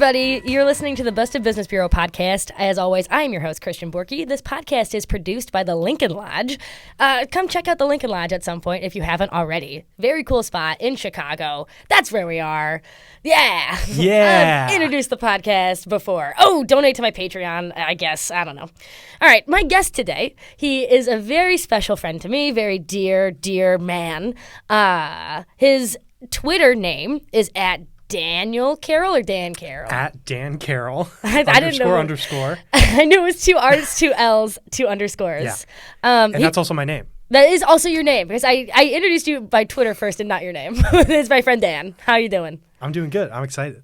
everybody. You're listening to the Busted Business Bureau podcast. As always, I am your host, Christian Borky. This podcast is produced by the Lincoln Lodge. Come check out the Lincoln Lodge at some point if you haven't already. Very cool spot in Chicago. That's where we are. Yeah. Yeah. I've introduced the podcast before. Oh, donate to my Patreon, I guess. I don't know. All right, my guest today, he is a very special friend to me, very dear, dear man. His Twitter name is at Daniel Carroll or Dan Carroll? At Dan Carroll. I didn't know. Underscore. I knew it was 2 R's, 2 L's, 2 underscores. Yeah. And that's also my name. That is also your name because I introduced you by Twitter first and not your name. It's my friend Dan. How you doing? I'm doing good. I'm excited.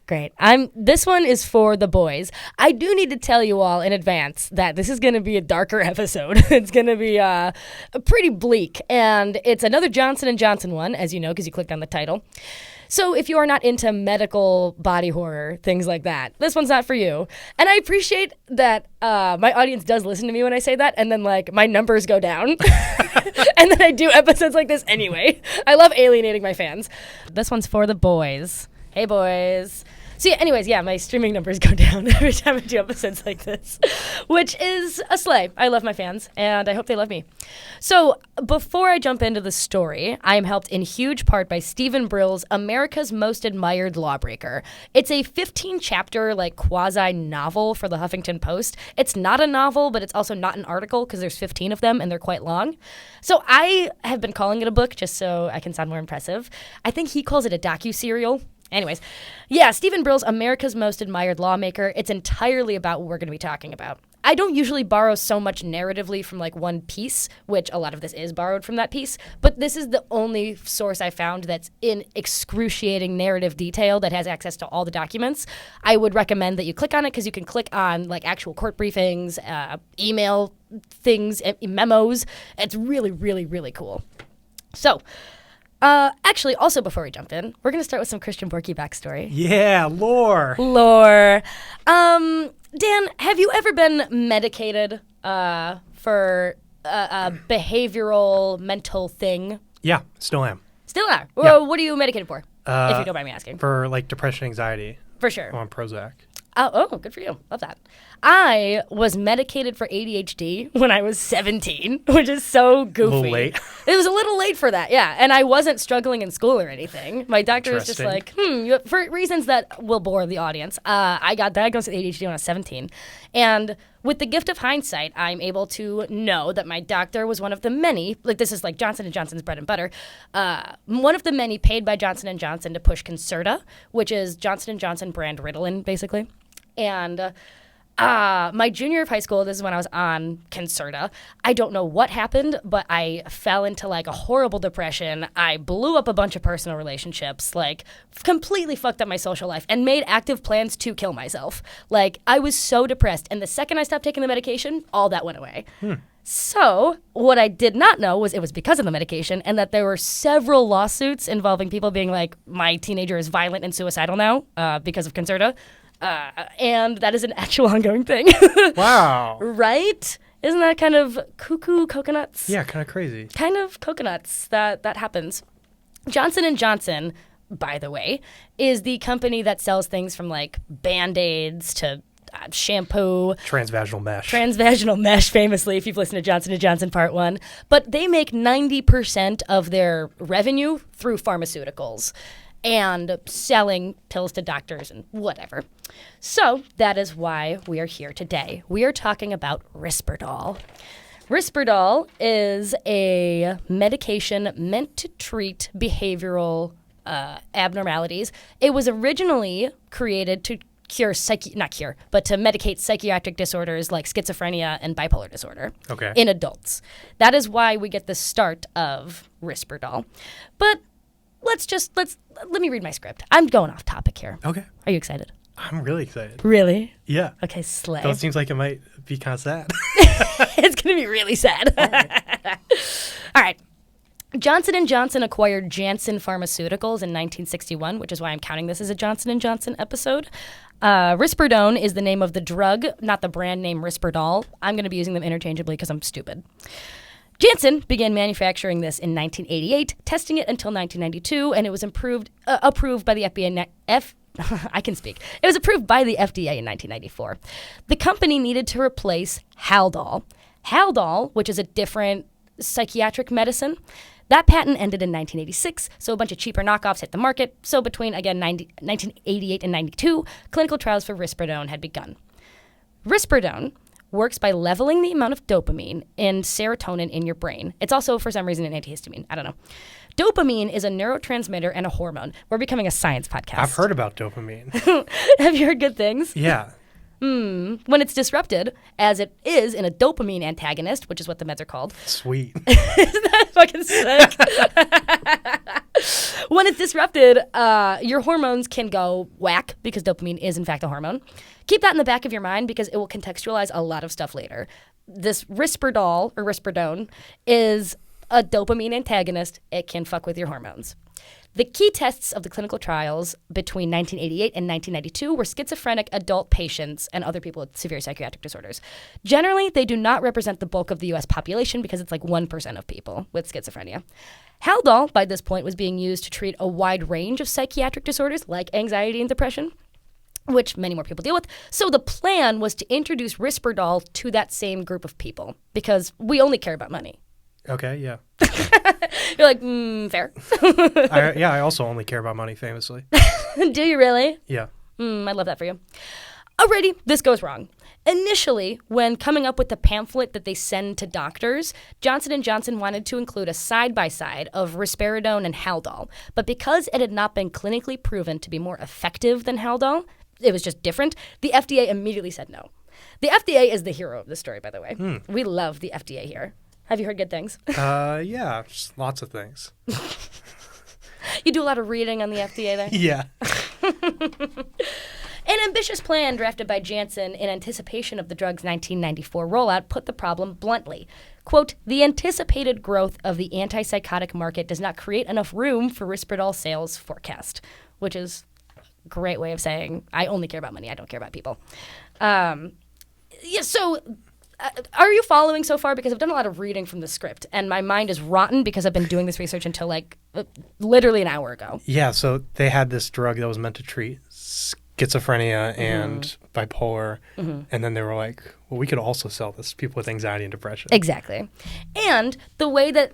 Great. This one is for the boys. I do need to tell you all in advance that this is going to be a darker episode. It's going to be pretty bleak, and it's another Johnson & Johnson one, as you know, because you clicked on the title. So if you are not into medical body horror, things like that, this one's not for you. And I appreciate that my audience does listen to me when I say that, and then like my numbers go down. And then I do episodes like this anyway. I love alienating my fans. This one's for the boys. Hey, boys. So anyways, my streaming numbers go down every time I do episodes like this, which is a slay. I love my fans, and I hope they love me. So before I jump into the story, I am helped in huge part by Stephen Brill's America's Most Admired Lawbreaker. It's a 15-chapter, quasi-novel for the Huffington Post. It's not a novel, but it's also not an article because there's 15 of them, and they're quite long. So I have been calling it a book just so I can sound more impressive. I think he calls it a docu-serial. Anyways, Stephen Brill's America's Most Admired Lawmaker. It's entirely about what we're going to be talking about. I don't usually borrow so much narratively from one piece, which a lot of this is borrowed from that piece, but this is the only source I found that's in excruciating narrative detail that has access to all the documents. I would recommend that you click on it because you can click on actual court briefings, email things, memos. It's really, really, really cool. So, actually, also before we jump in, we're going to start with some Christian Borky backstory. Yeah, lore. Dan, have you ever been medicated for a behavioral mental thing? Yeah, still am. Still are? Yeah. Well, what are you medicated for, if you don't mind me asking? For depression, anxiety. For sure. I'm on Prozac. Oh, good for you. Love that. I was medicated for ADHD when I was 17, which is so goofy. A little late. It was a little late for that, yeah. And I wasn't struggling in school or anything. My doctor was just like, for reasons that will bore the audience, I got diagnosed with ADHD when I was 17. And with the gift of hindsight, I'm able to know that my doctor was one of the many, this is Johnson & Johnson's bread and butter, one of the many paid by Johnson & Johnson to push Concerta, which is Johnson & Johnson brand Ritalin, basically. And my junior year of high school, this is when I was on Concerta. I don't know what happened, but I fell into a horrible depression. I blew up a bunch of personal relationships, completely fucked up my social life and made active plans to kill myself. I was so depressed. And the second I stopped taking the medication, all that went away. So what I did not know was it was because of the medication and that there were several lawsuits involving people being my teenager is violent and suicidal now because of Concerta. And that is an actual ongoing thing. Wow. Right? Isn't that kind of cuckoo coconuts? Yeah, kind of crazy. Kind of coconuts that happens. Johnson & Johnson, by the way, is the company that sells things from Band-Aids to shampoo. Transvaginal mesh, famously, if you've listened to Johnson & Johnson Part 1. But they make 90% of their revenue through pharmaceuticals and selling pills to doctors and whatever. So that is why we are here today. We are talking about Risperdal. Risperdal is a medication meant to treat behavioral abnormalities. It was originally created to to medicate psychiatric disorders like schizophrenia and bipolar disorder in adults. That is why we get the start of Risperdal. But let me read my script. I'm going off topic here. Okay. Are you excited? I'm really excited. Really? Yeah. Okay, slay. Though it seems like it might be kind of sad. It's going to be really sad. All right. Johnson & Johnson acquired Janssen Pharmaceuticals in 1961, which is why I'm counting this as a Johnson & Johnson episode. Risperdal is the name of the drug, not the brand name Risperdal. I'm going to be using them interchangeably because I'm stupid. Janssen began manufacturing this in 1988, testing it until 1992, and it was approved by the I can speak. It was approved by the FDA in 1994. The company needed to replace Haldol. Haldol, which is a different psychiatric medicine, that patent ended in 1986, so a bunch of cheaper knockoffs hit the market. So between, again, 1988 and 92, clinical trials for Risperdal had begun. Risperdal works by leveling the amount of dopamine and serotonin in your brain. It's also, for some reason, an antihistamine. I don't know. Dopamine is a neurotransmitter and a hormone. We're becoming a science podcast. I've heard about dopamine. Have you heard good things? Yeah. When it's disrupted, as it is in a dopamine antagonist, which is what the meds are called. Sweet. Isn't that fucking sick? When it's disrupted, your hormones can go whack because dopamine is, in fact, a hormone. Keep that in the back of your mind because it will contextualize a lot of stuff later. This Risperdal, or Risperidone, is a dopamine antagonist. It can fuck with your hormones. The key tests of the clinical trials between 1988 and 1992 were schizophrenic adult patients and other people with severe psychiatric disorders. Generally, they do not represent the bulk of the U.S. population because it's like 1% of people with schizophrenia. Haldol, by this point, was being used to treat a wide range of psychiatric disorders like anxiety and depression, which many more people deal with. So the plan was to introduce Risperdal to that same group of people because we only care about money. Okay, yeah. You're like, fair. I also only care about money, famously. Do you really? Yeah. I love that for you. Alrighty, this goes wrong. Initially, when coming up with the pamphlet that they send to doctors, Johnson & Johnson wanted to include a side-by-side of Risperidone and Haldol. But because it had not been clinically proven to be more effective than Haldol, it was just different, the FDA immediately said no. The FDA is the hero of this story, by the way. We love the FDA here. Have you heard good things? Yeah, just lots of things. You do a lot of reading on the FDA there? Yeah. An ambitious plan drafted by Janssen in anticipation of the drug's 1994 rollout put the problem bluntly. Quote, the anticipated growth of the antipsychotic market does not create enough room for Risperdal sales forecast, which is a great way of saying I only care about money, I don't care about people. Are you following so far? Because I've done a lot of reading from the script, and my mind is rotten because I've been doing this research until literally an hour ago. Yeah, so they had this drug that was meant to treat schizophrenia and bipolar, and then they were like, well, we could also sell this to people with anxiety and depression. Exactly. And the way that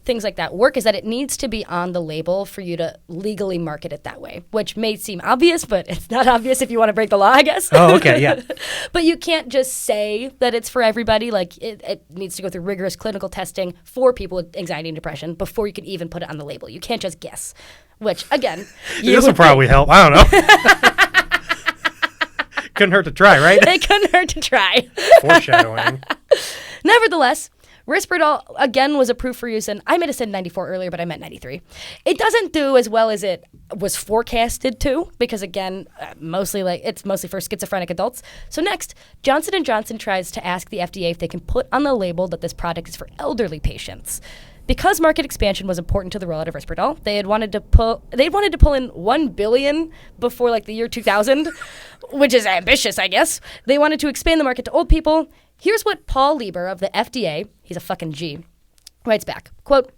things like that work is that it needs to be on the label for you to legally market it that way, which may seem obvious, but it's not obvious if you want to break the law, I guess. Oh, okay, yeah. But you can't just say that it's for everybody. Like, it needs to go through rigorous clinical testing for people with anxiety and depression before you can even put it on the label. You can't just guess, which, again, this will probably help. I don't know. Couldn't hurt to try, right? It couldn't hurt to try. Foreshadowing. Nevertheless, Risperdal, again, was approved for use in, I might have said 94 earlier, but I meant 93. It doesn't do as well as it was forecasted to, because again, it's mostly for schizophrenic adults. So next, Johnson & Johnson tries to ask the FDA if they can put on the label that this product is for elderly patients. Because market expansion was important to the rollout of Risperdal, they wanted to pull in $1 billion before the year 2000, which is ambitious, I guess. They wanted to expand the market to old people. Here's what Paul Lieber of the FDA, he's a fucking G, writes back. Quote,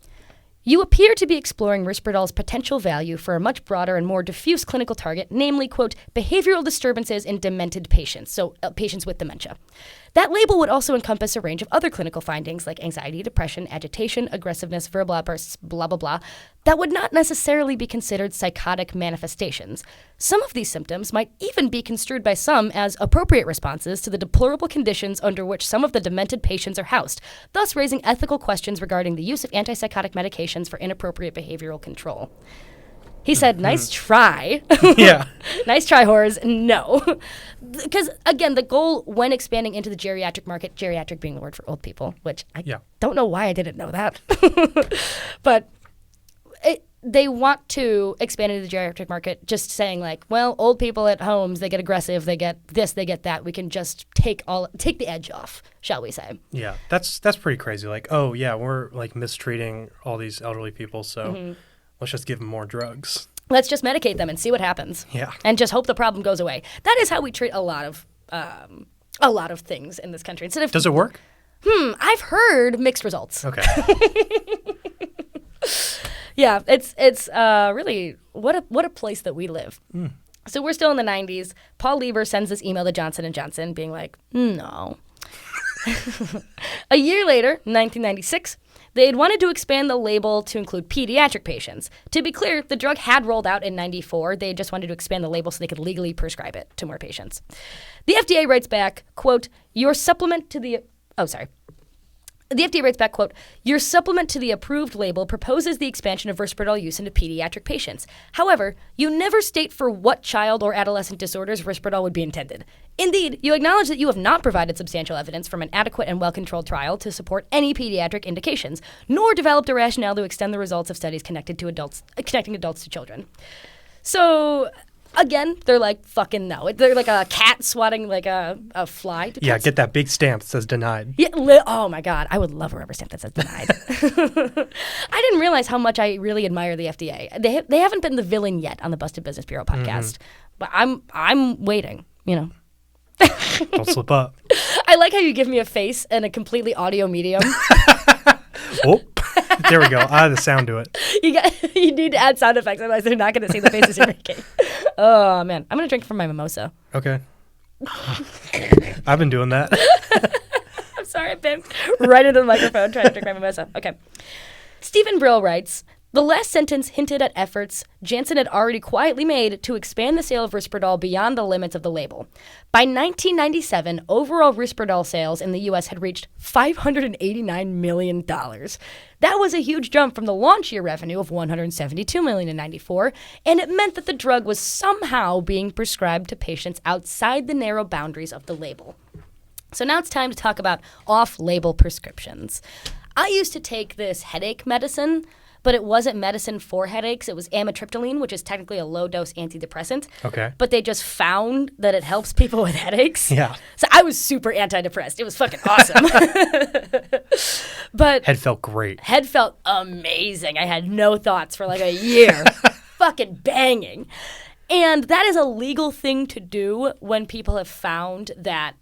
you appear to be exploring Risperdal's potential value for a much broader and more diffuse clinical target, namely, quote, behavioral disturbances in demented patients, so patients with dementia. That label would also encompass a range of other clinical findings like anxiety, depression, agitation, aggressiveness, verbal outbursts, blah, blah, blah, that would not necessarily be considered psychotic manifestations. Some of these symptoms might even be construed by some as appropriate responses to the deplorable conditions under which some of the demented patients are housed, thus raising ethical questions regarding the use of antipsychotic medications for inappropriate behavioral control. He said, nice try. Yeah. Nice try, whores. No. Because, again, the goal when expanding into the geriatric market, geriatric being the word for old people, which I don't know why I didn't know that. But they want to expand into the geriatric market just saying, old people at homes, they get aggressive, they get this, they get that. We can just take the edge off, shall we say. Yeah, that's pretty crazy. We're mistreating all these elderly people, so... Let's just give them more drugs. Let's just medicate them and see what happens. Yeah. And just hope the problem goes away. That is how we treat a lot of things in this country. Instead of Does it work? I've heard mixed results. Okay. Yeah, it's really what a place that we live. So we're still in the 90s. Paul Lieber sends this email to Johnson & Johnson being like, no. A year later, 1996, they had wanted to expand the label to include pediatric patients. To be clear, the drug had rolled out in 94. They just wanted to expand the label so they could legally prescribe it to more patients. The FDA writes back, quote, your supplement to the... Oh, sorry. The FDA writes back, quote, your supplement to the approved label proposes the expansion of Risperdal use into pediatric patients. However, you never state for what child or adolescent disorders Risperdal would be intended. Indeed, you acknowledge that you have not provided substantial evidence from an adequate and well-controlled trial to support any pediatric indications, nor developed a rationale to extend the results of studies connecting adults to children. So... Again, they're like, fucking no. They're like a cat swatting like a fly. Yeah, get that big stamp that says denied. Yeah, oh my God. I would love a rubber stamp that says denied. I didn't realize how much I really admire the FDA. They haven't been the villain yet on the Busted Business Bureau podcast. But I'm waiting, you know. Don't slip up. I like how you give me a face in a completely audio medium. Oh. There we go. I had the sound to it. You need to add sound effects, otherwise they're not going to see the faces you're making. Oh, man. I'm going to drink from my mimosa. Okay. I've been doing that. I'm sorry, I pimped right into the microphone trying to drink my mimosa. Okay. Stephen Brill writes, the last sentence hinted at efforts Janssen had already quietly made to expand the sale of Risperdal beyond the limits of the label. By 1997, overall Risperdal sales in the U.S. had reached $589 million. That was a huge jump from the launch year revenue of $172 million in 94, and it meant that the drug was somehow being prescribed to patients outside the narrow boundaries of the label. So now it's time to talk about off-label prescriptions. I used to take this headache medicine, but it wasn't medicine for headaches. It was amitriptyline, which is technically a low-dose antidepressant. Okay. But they just found that it helps people with headaches. Yeah. So I was super antidepressed. It was fucking awesome. But head felt great. Head felt amazing. I had no thoughts for like a year. Fucking banging. And that is a legal thing to do when people have found that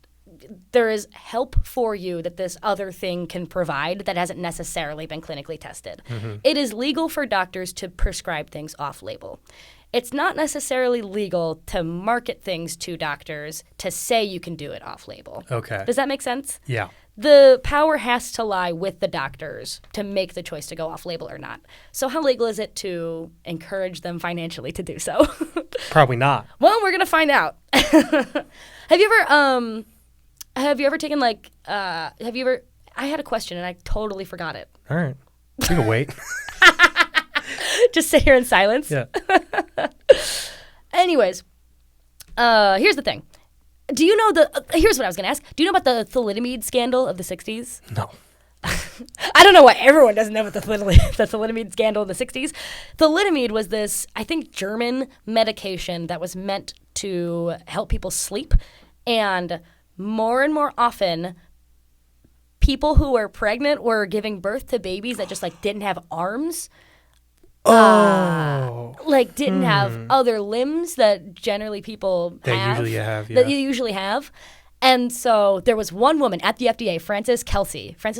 there is help for you that this other thing can provide that hasn't necessarily been clinically tested. Mm-hmm. It is legal for doctors to prescribe things off-label. It's not necessarily legal to market things to doctors to say you can do it off-label. Okay. Does that make sense? Yeah. The power has to lie with the doctors to make the choice to go off-label or not. So how legal is it to encourage them financially to do so? Probably not. Well, we're going to find out. Have you ever taken I had a question and I totally forgot it. All right. You can wait. Just sit here in silence? Yeah. Anyways, here's the thing. Do you know here's what I was going to ask. Do you know about the thalidomide scandal of the 60s? No. I don't know why everyone doesn't know about the thalidomide scandal in the 60s. Thalidomide was this, I think, German medication that was meant to help people sleep. And more and more often, people who were pregnant were giving birth to babies that just didn't have arms. Didn't have other limbs that generally people usually have. Yeah. That you usually have. And so there was one woman at the FDA, Frances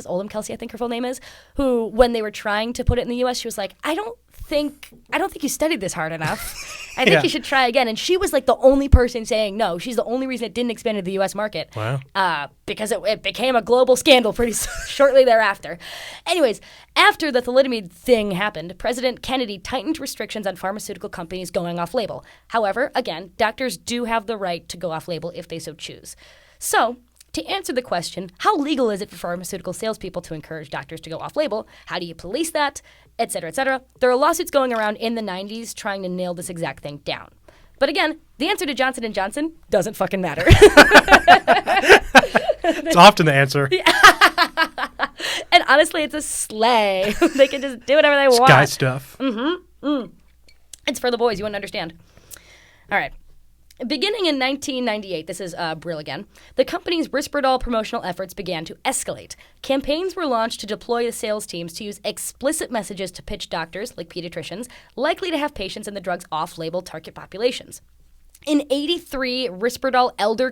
Oldham Kelsey, I think her full name is, who, when they were trying to put it in the U.S., she was like, I don't think you studied this hard enough. I think you should try again. And she was the only person saying no. She's the only reason it didn't expand to the U.S. market. Wow. Because it became a global scandal pretty shortly thereafter. Anyways, after the thalidomide thing happened, President Kennedy tightened restrictions on pharmaceutical companies going off-label. However, again, doctors do have the right to go off-label if they so choose. So, to answer the question, how legal is it for pharmaceutical salespeople to encourage doctors to go off-label? How do you police that? Et cetera, et cetera. There are lawsuits going around in the 90s trying to nail this exact thing down. But again, the answer to Johnson & Johnson doesn't fucking matter. It's often the answer. And honestly, it's a sleigh. They can just do whatever they want. Guy stuff. Mm-hmm. Mm. It's for the boys. You wouldn't understand. All right. Beginning in 1998, this is Brill again, the company's Risperdal promotional efforts began to escalate. Campaigns were launched to deploy the sales teams to use explicit messages to pitch doctors, like pediatricians, likely to have patients in the drug's off-label target populations. In 83, Risperdal elder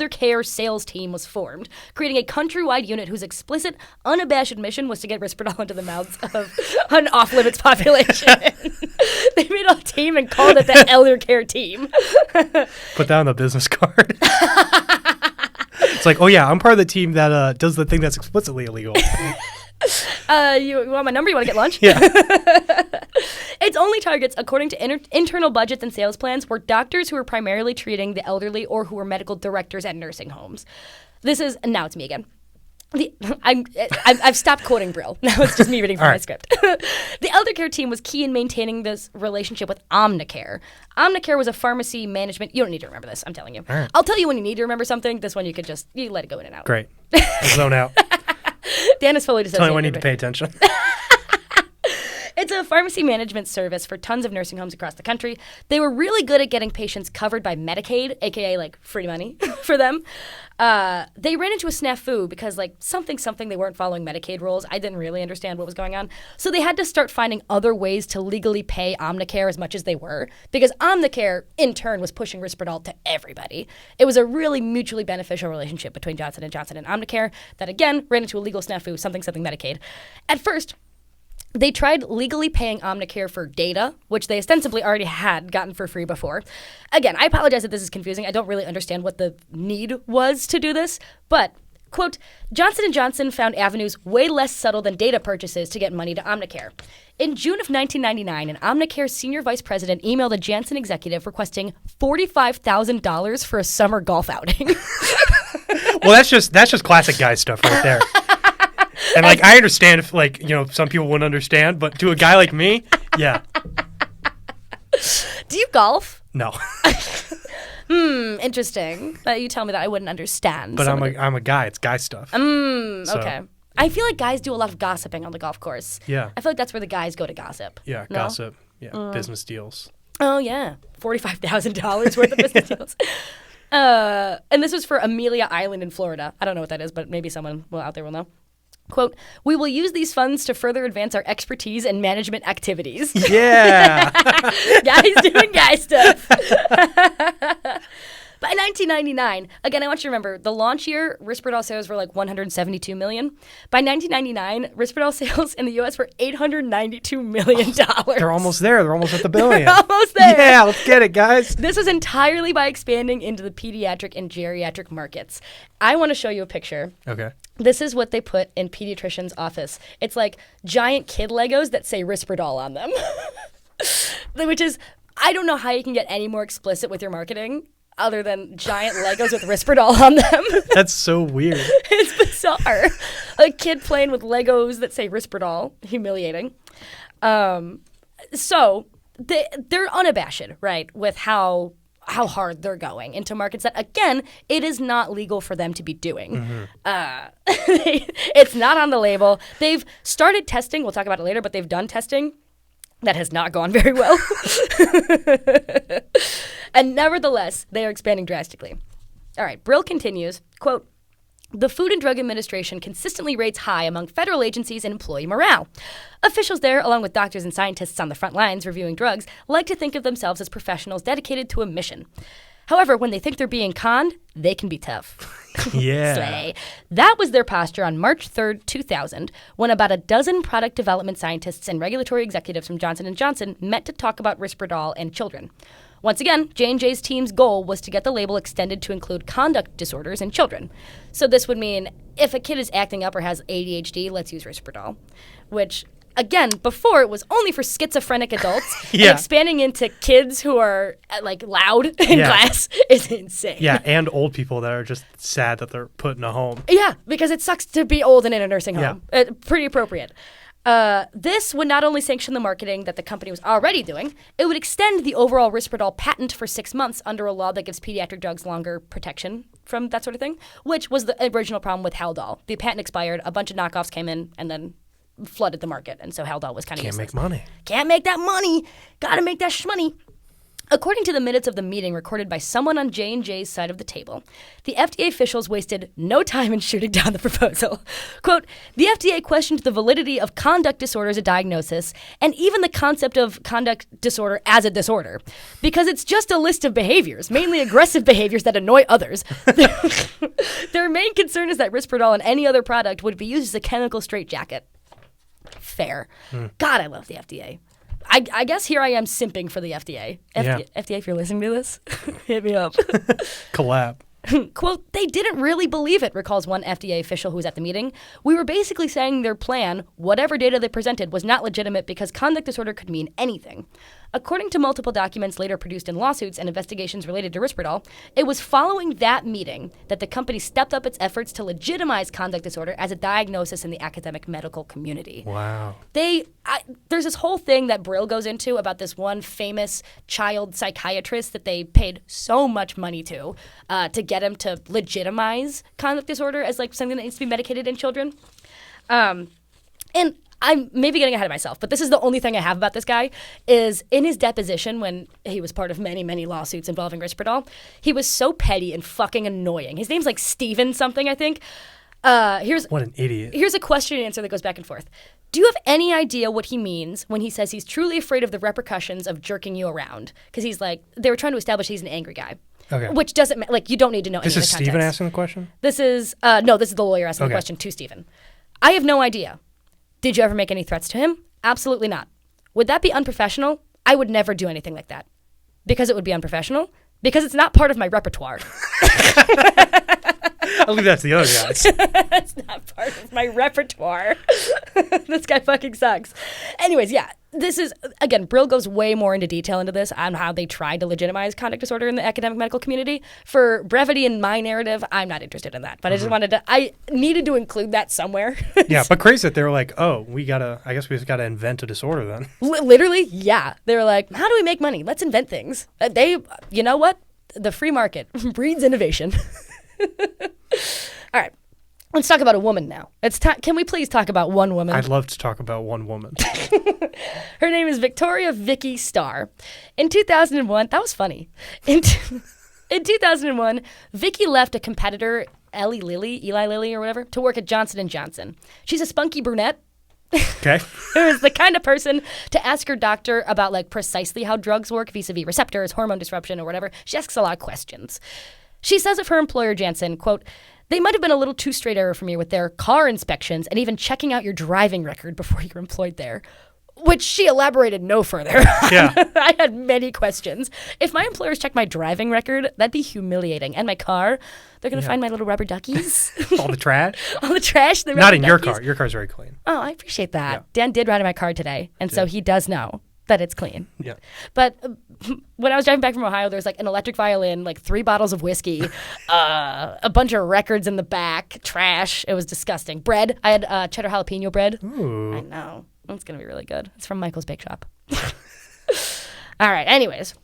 care sales team was formed, creating a countrywide unit whose explicit, unabashed mission was to get Risperdal into the mouths of an off-limits population. They made a team and called it the elder care team. Put that on the business card. It's like, oh yeah, I'm part of the team that does the thing that's explicitly illegal. You want my number? You want to get lunch? Yeah. Its only targets, according to internal budgets and sales plans, were doctors who were primarily treating the elderly or who were medical directors at nursing homes. Now it's me again. I've stopped quoting Brill. Now it's just me reading from my script. The elder care team was key in maintaining this relationship with Omnicare. Omnicare was a pharmacy management. You don't need to remember this. I'm telling you. Right. I'll tell you when you need to remember something. This one you could just let it go in and out. Great. I'll zone out. Dan is fully dissociated. Tell me when I need to pay attention. It's a pharmacy management service for tons of nursing homes across the country. They were really good at getting patients covered by Medicaid, aka like free money for them. They ran into a snafu because like something they weren't following Medicaid rules. I didn't really understand what was going on. So they had to start finding other ways to legally pay Omnicare as much as they were, because Omnicare in turn was pushing Risperdal to everybody. It was a really mutually beneficial relationship between Johnson & Johnson and Omnicare that again ran into a legal snafu, something Medicaid. At first, they tried legally paying Omnicare for data, which they ostensibly already had gotten for free before. Again, I apologize if this is confusing. I don't really understand what the need was to do this, but, quote, Johnson & Johnson found avenues way less subtle than data purchases to get money to Omnicare. In June of 1999, an Omnicare senior vice president emailed a Janssen executive requesting $45,000 for a summer golf outing. Well, that's just classic guy stuff right there. And, like, I understand if, like, you know, some people wouldn't understand, but to a guy like me, yeah. Do you golf? No. Interesting. You tell me that I wouldn't understand. But I'm a guy. It's guy stuff. Okay. I feel like guys do a lot of gossiping on the golf course. Yeah. I feel like that's where the guys go to gossip. Yeah, no? gossip. Yeah, business deals. Oh, yeah. $45,000 worth of business deals. And this was for Amelia Island in Florida. I don't know what that is, but maybe someone out there will know. Quote, we will use these funds to further advance our expertise and management activities. Yeah. Guys doing guy stuff. By 1999, again, I want you to remember, the launch year, Risperdal sales were like $172 million. By 1999, Risperdal sales in the U.S. were $892 million. They're almost there. They're almost at the billion. They're almost there. Yeah, let's get it, guys. This was entirely by expanding into the pediatric and geriatric markets. I want to show you a picture. Okay. This is what they put in pediatrician's office. It's like giant kid Legos that say Risperdal on them. Which is, I don't know how you can get any more explicit with your marketing other than giant Legos with Risperdal on them. That's so weird. It's bizarre. A kid playing with Legos that say Risperdal. Humiliating. So they're unabashed, right, with how hard they're going into markets that, again, it is not legal for them to be doing. It's not on the label. They've started testing. We'll talk about it later, but they've done testing. That has not gone very well. And nevertheless, they are expanding drastically. All right, Brill continues, quote, the Food and Drug Administration consistently rates high among federal agencies and employee morale. Officials there, along with doctors and scientists on the front lines reviewing drugs, like to think of themselves as professionals dedicated to a mission. However, when they think they're being conned, they can be tough. Yeah. Slay. That was their posture on March 3rd, 2000, when about a dozen product development scientists and regulatory executives from Johnson & Johnson met to talk about Risperdal and children. Once again, J&J's team's goal was to get the label extended to include conduct disorders in children. So this would mean if a kid is acting up or has ADHD, let's use Risperdal, which, again, before it was only for schizophrenic adults. Yeah. And expanding into kids who are like loud in class is insane. Yeah, and old people that are just sad that they're put in a home. Yeah, because it sucks to be old and in a nursing home. Yeah. Pretty appropriate. This would not only sanction the marketing that the company was already doing, it would extend the overall Risperdal patent for 6 months under a law that gives pediatric drugs longer protection from that sort of thing, which was the original problem with Haldol. The patent expired, a bunch of knockoffs came in, and then flooded the market, and so Haldol was kind of useless. Can't make money. Can't make that money. Gotta make that shmoney. According to the minutes of the meeting recorded by someone on J&J's side of the table, the FDA officials wasted no time in shooting down the proposal. Quote, the FDA questioned the validity of conduct disorder as a diagnosis and even the concept of conduct disorder as a disorder, because it's just a list of behaviors, mainly aggressive behaviors that annoy others. Their main concern is that Risperdal and any other product would be used as a chemical straitjacket. Fair. God, I love the FDA. I guess here I am simping for the FDA. FDA, if you're listening to this, hit me up. Collab. Quote, they didn't really believe it, recalls one FDA official who was at the meeting. We were basically saying their plan, whatever data they presented, was not legitimate because conduct disorder could mean anything. According to multiple documents later produced in lawsuits and investigations related to Risperdal, it was following that meeting that the company stepped up its efforts to legitimize conduct disorder as a diagnosis in the academic medical community. Wow. There's this whole thing that Brill goes into about this one famous child psychiatrist that they paid so much money to get him to legitimize conduct disorder as like something that needs to be medicated in children. And I'm maybe getting ahead of myself, but this is the only thing I have about this guy is in his deposition when he was part of many, many lawsuits involving Risperdal, he was so petty and fucking annoying. His name's like Steven something, I think. What an idiot. Here's a question and answer that goes back and forth. Do you have any idea what he means when he says he's truly afraid of the repercussions of jerking you around? Because he's like, they were trying to establish he's an angry guy. Okay. Which doesn't, like, you don't need to know any of the This is context. Steven asking the question? This is the lawyer asking the Okay. question to Steven. I have no idea. Did you ever make any threats to him? Absolutely not. Would that be unprofessional? I would never do anything like that. Because it would be unprofessional? Because it's not part of my repertoire. I'll leave that to the other guys. That's not part of my repertoire. This guy fucking sucks. Anyways, yeah, this is, again, Brill goes way more into detail into this on how they tried to legitimize conduct disorder in the academic medical community. For brevity in my narrative, I'm not interested in that. But I needed to include that somewhere. Yeah, but crazy that they were like, oh, I guess we just got to invent a disorder then. Literally, yeah. They were like, how do we make money? Let's invent things. You know what? The free market breeds innovation. All right. Let's talk about a woman now. Can we please talk about one woman? I'd love to talk about one woman. Her name is Victoria Vicky Starr. In 2001, that was funny. In 2001, Vicky left a competitor, Eli Lilly or whatever, to work at Johnson & Johnson. She's a spunky brunette. Okay. Who is the kind of person to ask her doctor about like precisely how drugs work vis-a-vis receptors, hormone disruption, or whatever. She asks a lot of questions. She says of her employer, Janssen, quote, they might have been a little too straight arrow for me with their car inspections and even checking out your driving record before you're employed there. Which she elaborated no further. Yeah. I had many questions. If my employers checked my driving record, that'd be humiliating. And my car, they're going to find my little rubber duckies. All the trash? All the trash. The Not in your duckies. car. Your car's very clean. Oh, I appreciate that. Yeah. Dan did ride in my car today, and so he does know that it's clean. Yeah. But when I was driving back from Ohio, there was like an electric violin, like 3 bottles of whiskey, a bunch of records in the back, trash. It was disgusting. Bread. I had cheddar jalapeno bread. Ooh. I know. It's going to be really good. It's from Michael's Bake Shop. All right. Anyways.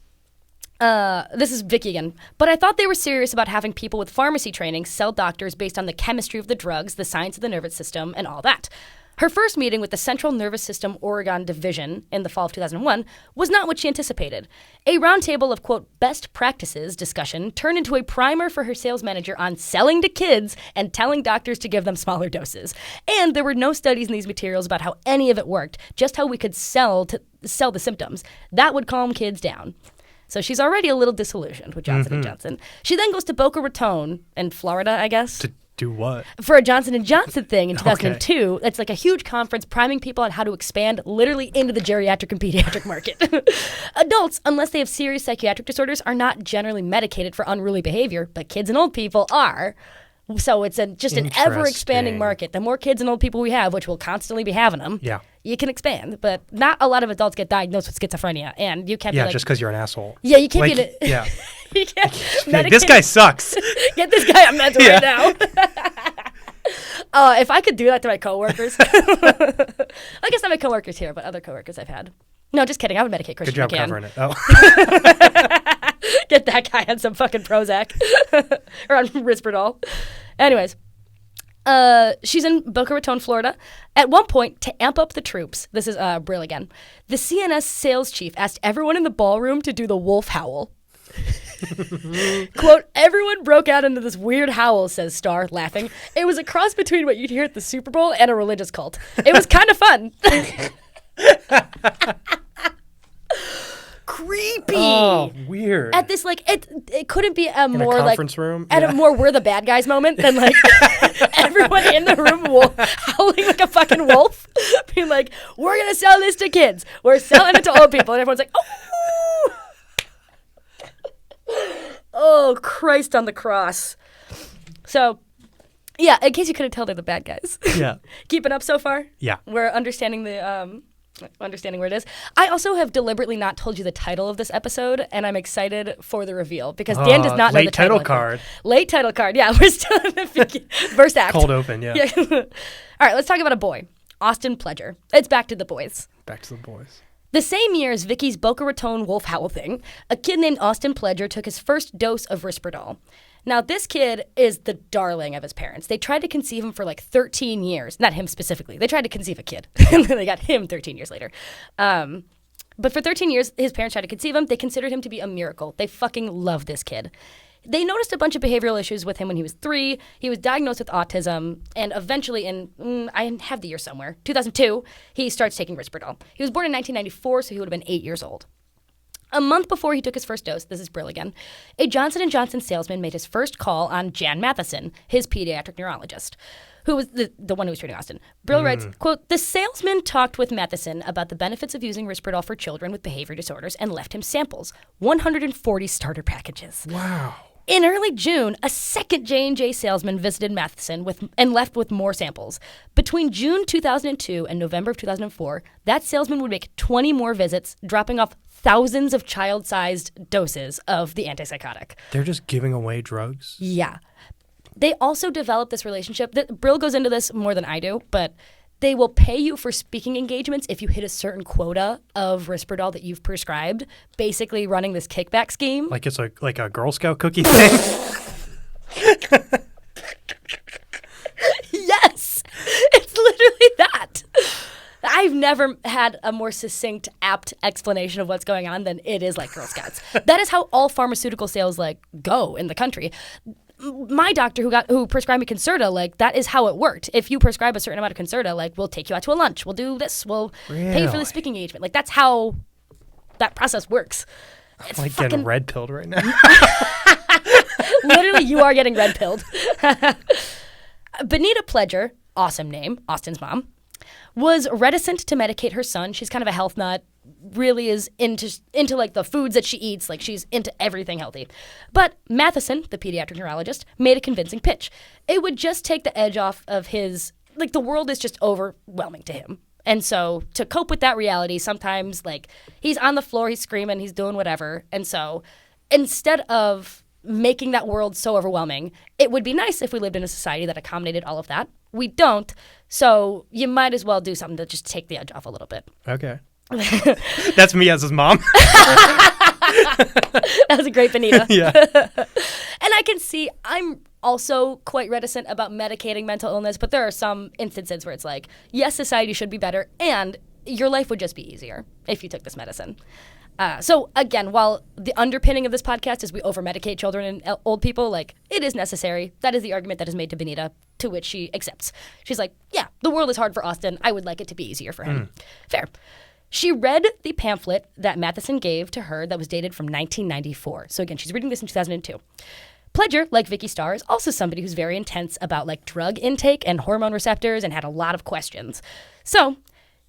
This is Vicky again. But I thought they were serious about having people with pharmacy training sell doctors based on the chemistry of the drugs, the science of the nervous system, and all that. Her first meeting with the Central Nervous System Oregon Division in the fall of 2001 was not what she anticipated. A roundtable of, quote, best practices discussion turned into a primer for her sales manager on selling to kids and telling doctors to give them smaller doses. And there were no studies in these materials about how any of it worked, just how we could sell the symptoms. That would calm kids down. So she's already a little disillusioned with Johnson & Johnson. She then goes to Boca Raton in Florida, I guess. To do what? For a Johnson & Johnson thing in 2002. Okay. It's like a huge conference priming people on how to expand literally into the geriatric and pediatric market. Adults, unless they have serious psychiatric disorders, are not generally medicated for unruly behavior, but kids and old people are. So it's just an ever-expanding market. The more kids and old people we have, which will constantly be having them, you can expand. But not a lot of adults get diagnosed with schizophrenia, and you can't be like... just because you're an asshole. Yeah, you can't like, be... Yeah. You can't Like, this guy sucks. Get this guy on mental right now. If I could do that to my coworkers... I guess not my coworkers here, but other coworkers I've had. No, just kidding. I would medicate Christian Good job covering it. Oh. Get that guy on some fucking Prozac or on Risperdal. Anyways, She's in Boca Raton, Florida. At one point, to amp up the troops, this is Brill again, the CNS sales chief asked everyone in the ballroom to do the wolf howl. Quote, everyone broke out into this weird howl, says Starr, laughing. It was a cross between what you'd hear at the Super Bowl and a religious cult. It was kind of fun. Creepy. Oh, weird. At this, like, it couldn't be a more, a like, conference room? at a more we're the bad guys moment than, like, everyone in the room howling like a fucking wolf, being like, we're going to sell this to kids. We're selling it to old people. And everyone's like, oh. Oh, Christ on the cross. So, yeah, in case you couldn't tell, they're the bad guys. Yeah. Keeping up so far? Yeah. We're understanding understanding where it is. I also have deliberately not told you the title of this episode, and I'm excited for the reveal because Dan does not know the title. Late title card. Late title card. Yeah, we're still in the first act. Cold open, yeah. All right, let's talk about a boy, Austin Pledger. It's back to the boys. Back to the boys. The same year as Vicky's Boca Raton wolf howl thing, a kid named Austin Pledger took his first dose of Risperdal. Now, this kid is the darling of his parents. They tried to conceive him for like 13 years. Not him specifically. They tried to conceive a kid. And then they got him 13 years later. But for 13 years, his parents tried to conceive him. They considered him to be a miracle. They fucking love this kid. They noticed a bunch of behavioral issues with him when he was 3. He was diagnosed with autism. And eventually I have the year somewhere, 2002, he starts taking Risperdal. He was born in 1994, so he would have been 8 years old. A month before he took his first dose, this is Brill again, a Johnson & Johnson salesman made his first call on Jan Matheson, his pediatric neurologist, who was the one who was treating Austin. Brill writes, quote, the salesman talked with Matheson about the benefits of using Risperdal for children with behavior disorders and left him samples, 140 starter packages. Wow. In early June, a second J&J salesman visited Matheson and left with more samples. Between June 2002 and November of 2004, that salesman would make 20 more visits, dropping off thousands of child-sized doses of the antipsychotic. They're just giving away drugs? Yeah. They also developed this relationship. Brill goes into this more than I do, but they will pay you for speaking engagements if you hit a certain quota of Risperdal that you've prescribed, basically running this kickback scheme. Like it's like a Girl Scout cookie thing? Yes! It's literally that. I've never had a more succinct, apt explanation of what's going on than it is like Girl Scouts. That is how all pharmaceutical sales go in the country. My doctor who prescribed me Concerta, that is how it worked. If you prescribe a certain amount of Concerta, we'll take you out to a lunch. We'll do this. We'll pay you for the speaking engagement. That's how that process works. It's I'm getting red pilled right now. Literally, you are getting red pilled. Benita Pledger, awesome name, Austin's mom, was reticent to medicate her son. She's kind of a health nut. Really is into the foods that she eats. She's into everything healthy. But Matheson, the pediatric neurologist, made a convincing pitch. It would just take the edge off of his, the world is just overwhelming to him. And so to cope with that reality, sometimes he's on the floor, he's screaming, he's doing whatever. And so instead of making that world so overwhelming, it would be nice if we lived in a society that accommodated all of that. We don't. So you might as well do something to just take the edge off a little bit. Okay. That's me as his mom. That was a great Benita. Yeah. And I can see I'm also quite reticent about medicating mental illness, but there are some instances where it's yes, society should be better, and your life would just be easier if you took this medicine. So again, while the underpinning of this podcast is we over-medicate children and old people, it is necessary. That is the argument that is made to Benita, to which she accepts. She's yeah, the world is hard for Austin. I would like it to be easier for him. Fair. She read the pamphlet that Matheson gave to her that was dated from 1994. So again, she's reading this in 2002. Pledger, like Vicky Starr, is also somebody who's very intense about drug intake and hormone receptors and had a lot of questions. So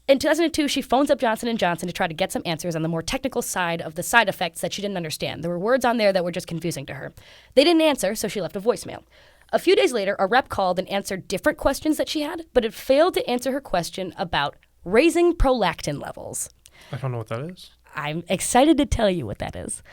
in 2002, she phones up Johnson & Johnson to try to get some answers on the more technical side of the side effects that she didn't understand. There were words on there that were just confusing to her. They didn't answer, so she left a voicemail. A few days later, a rep called and answered different questions that she had, but it failed to answer her question about raising prolactin levels. I don't know what that is. I'm excited to tell you what that is.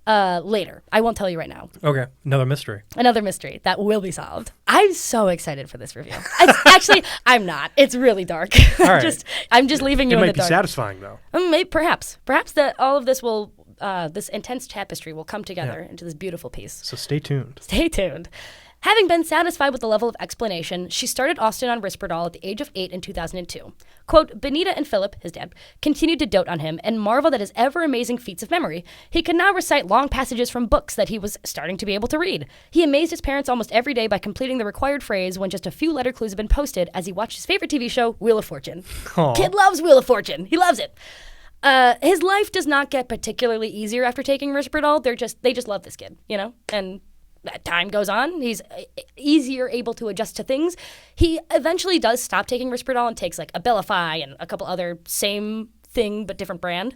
Later. I won't tell you right now. Okay. Another mystery. Another mystery that will be solved. I'm so excited for this review. Actually, I'm not. It's really dark. All right. I'm just leaving you in the dark. It might be satisfying, though. Maybe, perhaps that all of this will, this intense tapestry will come together into this beautiful piece. So stay tuned. Stay tuned. Having been satisfied with the level of explanation, she started Austin on Risperdal at the age of 8 in 2002. Quote, Benita and Philip, his dad, continued to dote on him and marveled at his ever-amazing feats of memory. He could now recite long passages from books that he was starting to be able to read. He amazed his parents almost every day by completing the required phrase when just a few letter clues had been posted as he watched his favorite TV show, Wheel of Fortune. Aw. Kid loves Wheel of Fortune. He loves it. His life does not get particularly easier after taking Risperdal. They just love this kid, you know? And as time goes on, he's easier able to adjust to things. He eventually does stop taking Risperdal and takes like Abilify and a couple other same thing but different brand,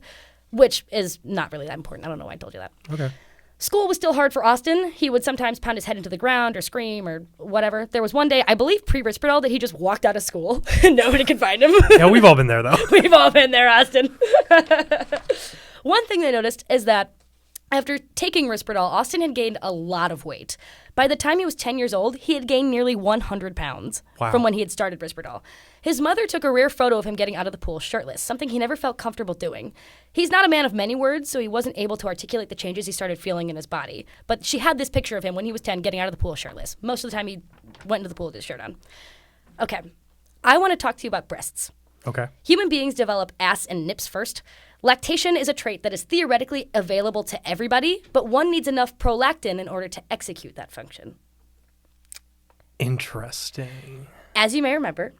which is not really that important. I don't know why I told you that. Okay. School was still hard for Austin. He would sometimes pound his head into the ground or scream or whatever. There was one day, I believe pre-Risperdal, that he just walked out of school and nobody could find him. Yeah, we've all been there, though. We've all been there, Austin. One thing I noticed is that after taking Risperdal, Austin had gained a lot of weight. By the time he was 10 years old, he had gained nearly 100 pounds from when he had started Risperdal. His mother took a rare photo of him getting out of the pool shirtless, something he never felt comfortable doing. He's not a man of many words, so he wasn't able to articulate the changes he started feeling in his body. But she had this picture of him when he was 10 getting out of the pool shirtless. Most of the time he went into the pool with his shirt on. Okay, I want to talk to you about breasts. Okay. Human beings develop ass and nips first. Lactation is a trait that is theoretically available to everybody, but one needs enough prolactin in order to execute that function. Interesting. As you may remember,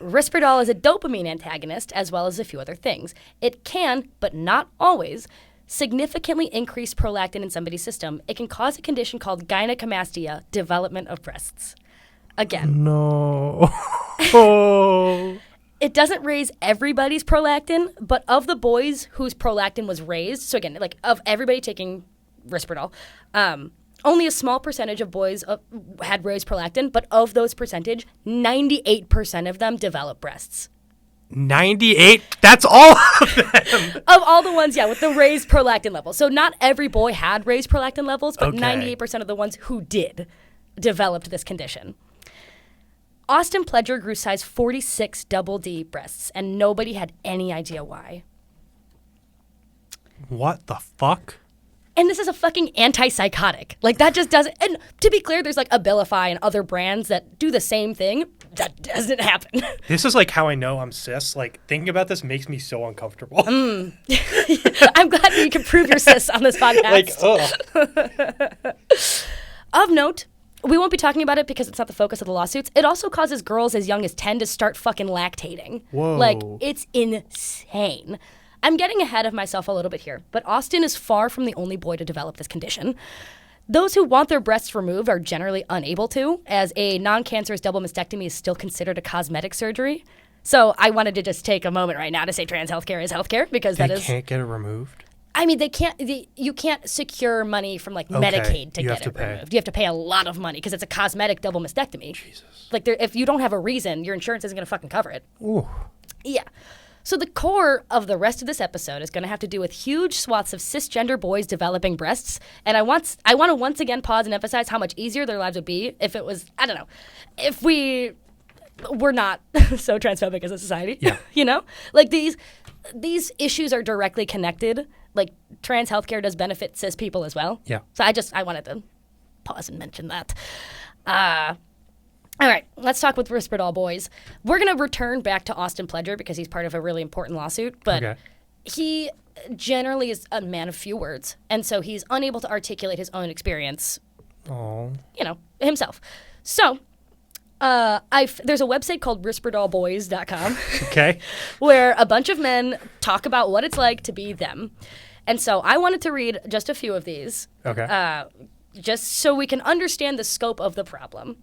Risperdal is a dopamine antagonist as well as a few other things. It can, but not always, significantly increase prolactin in somebody's system. It can cause a condition called gynecomastia, development of breasts. Again. No. Oh. It doesn't raise everybody's prolactin, but of the boys whose prolactin was raised, so again, like of everybody taking Risperdal, only a small percentage of boys had raised prolactin, but of those percentage, 98% of them develop breasts. 98? That's all of them. Of all the ones, yeah, with the raised prolactin levels. So not every boy had raised prolactin levels, but Okay. 98% of the ones who did developed this condition. Austin Pledger grew size 46 double D breasts, and nobody had any idea why. What the fuck? And this is a fucking antipsychotic. Like, that just doesn't... And to be clear, there's, like, Abilify and other brands that do the same thing. That doesn't happen. This is like how I know I'm cis. Like, thinking about this makes me so uncomfortable. I'm glad that you can prove your cis on this podcast. Of note... We won't be talking about it because it's not the focus of the lawsuits. It also causes girls as young as 10 to start fucking lactating. Whoa. Like, it's insane. I'm getting ahead of myself a little bit here, but Austin is far from the only boy to develop this condition. Those who want their breasts removed are generally unable to, as a non-cancerous double mastectomy is still considered a cosmetic surgery. So I wanted to just take a moment right now to say trans healthcare is healthcare because They that is... can't get it removed? I mean, you can't secure money from, like, Medicaid to get it removed. You have to pay a lot of money because it's a cosmetic double mastectomy. Jesus. Like, if you don't have a reason, your insurance isn't going to fucking cover it. Ooh. Yeah. So the core of the rest of this episode is going to have to do with huge swaths of cisgender boys developing breasts. And I want to once again pause and emphasize how much easier their lives would be if it was, I don't know, if we were not so transphobic as a society. Yeah. You know? Like, these issues are directly connected. Like, trans healthcare does benefit cis people as well. Yeah. So I wanted to pause and mention that. All right, let's talk with Risperdal boys. We're going to return back to Austin Pledger because he's part of a really important lawsuit, but he generally is a man of few words, and so he's unable to articulate his own experience, himself. So there's a website called risperdalboys.com Okay. where a bunch of men talk about what it's like to be them. And so I wanted to read just a few of these. Okay. Just so we can understand the scope of the problem.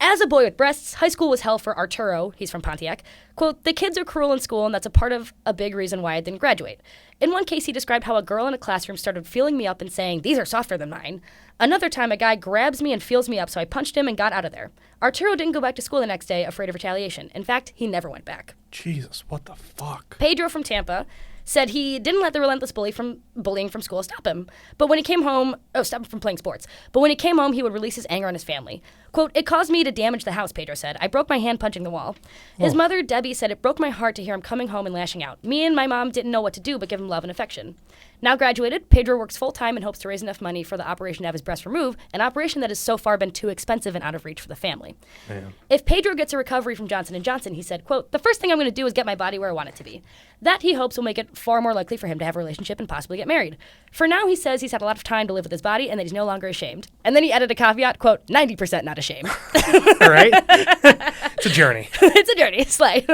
As a boy with breasts, high school was hell for Arturo. He's from Pontiac. Quote, the kids are cruel in school, and that's a part of a big reason why I didn't graduate. In one case, he described how a girl in a classroom started feeling me up and saying, these are softer than mine. Another time, a guy grabs me and feels me up, so I punched him and got out of there. Arturo didn't go back to school the next day, afraid of retaliation. In fact, he never went back. Jesus, what the fuck? Pedro from Tampa said he didn't let the relentless bully from bullying from school stop him. But when he came home, stop him from playing sports. But when he came home, he would release his anger on his family. Quote, "It caused me to damage the house," Pedro said. "I broke my hand punching the wall." His mother, Debbie, said, "It broke my heart to hear him coming home and lashing out. Me and my mom didn't know what to do but give him love and affection." Now graduated, Pedro works full-time and hopes to raise enough money for the operation to have his breast removed, an operation that has so far been too expensive and out of reach for the family. Man. If Pedro gets a recovery from Johnson & Johnson, he said, quote, "The first thing I'm going to do is get my body where I want it to be." That, he hopes, will make it far more likely for him to have a relationship and possibly get married. For now, he says he's had a lot of time to live with his body and that he's no longer ashamed. And then he added a caveat, quote, 90% not ashamed. All right? It's a journey. It's a journey. Slay.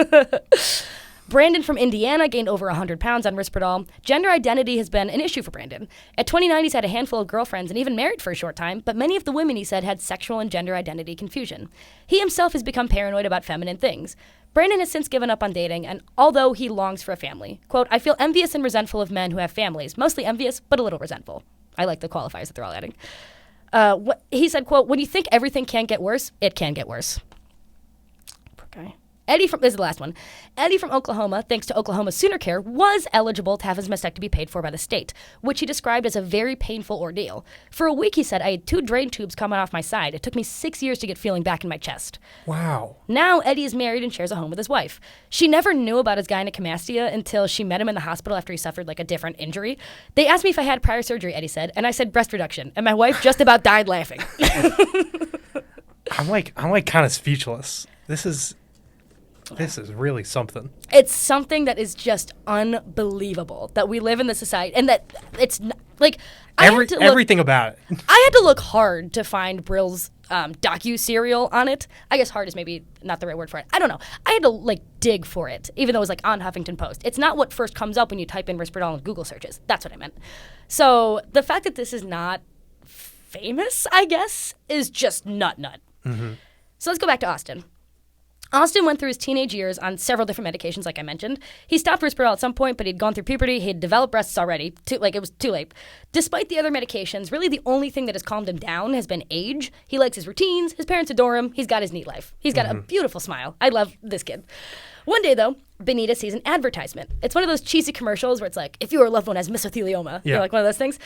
Brandon from Indiana gained over 100 pounds on Risperdal. Gender identity has been an issue for Brandon. At 29, he's had a handful of girlfriends and even married for a short time, but many of the women, he said, had sexual and gender identity confusion. He himself has become paranoid about feminine things. Brandon has since given up on dating, and although he longs for a family, quote, "I feel envious and resentful of men who have families, mostly envious, but a little resentful." I like the qualifiers that they're all adding. He said, quote, "When you think everything can't get worse, it can get worse." Okay. This is the last one. Eddie from Oklahoma, thanks to Oklahoma Sooner Care, was eligible to have his mastectomy paid for by the state, which he described as a very painful ordeal. For a week, he said, "I had 2 drain tubes coming off my side. It took me 6 years to get feeling back in my chest." Wow. Now, Eddie is married and shares a home with his wife. She never knew about his gynecomastia until she met him in the hospital after he suffered like a different injury. "They asked me if I had prior surgery," Eddie said, "and I said breast reduction, and my wife just about died laughing." I'm like kind of speechless. This is really something. It's something that is just unbelievable that we live in this society, and that it's not, like everything about it. I had to look hard to find Brill's docu-serial on it. I guess hard is maybe not the right word for it. I don't know. I had to dig for it, even though it was on Huffington Post. It's not what first comes up when you type in Risperdal in Google searches. That's what I meant. So the fact that this is not famous, I guess, is just nut. Mm-hmm. So let's go back to Austin. Austin went through his teenage years on several different medications, like I mentioned. He stopped Risperdal at some point, but he'd gone through puberty. He'd developed breasts already. It was too late. Despite the other medications, really the only thing that has calmed him down has been age. He likes his routines. His parents adore him. He's got his neat life. He's got a beautiful smile. I love this kid. One day, though, Benita sees an advertisement. It's one of those cheesy commercials where it's like, if your loved one has mesothelioma, yeah. One of those things.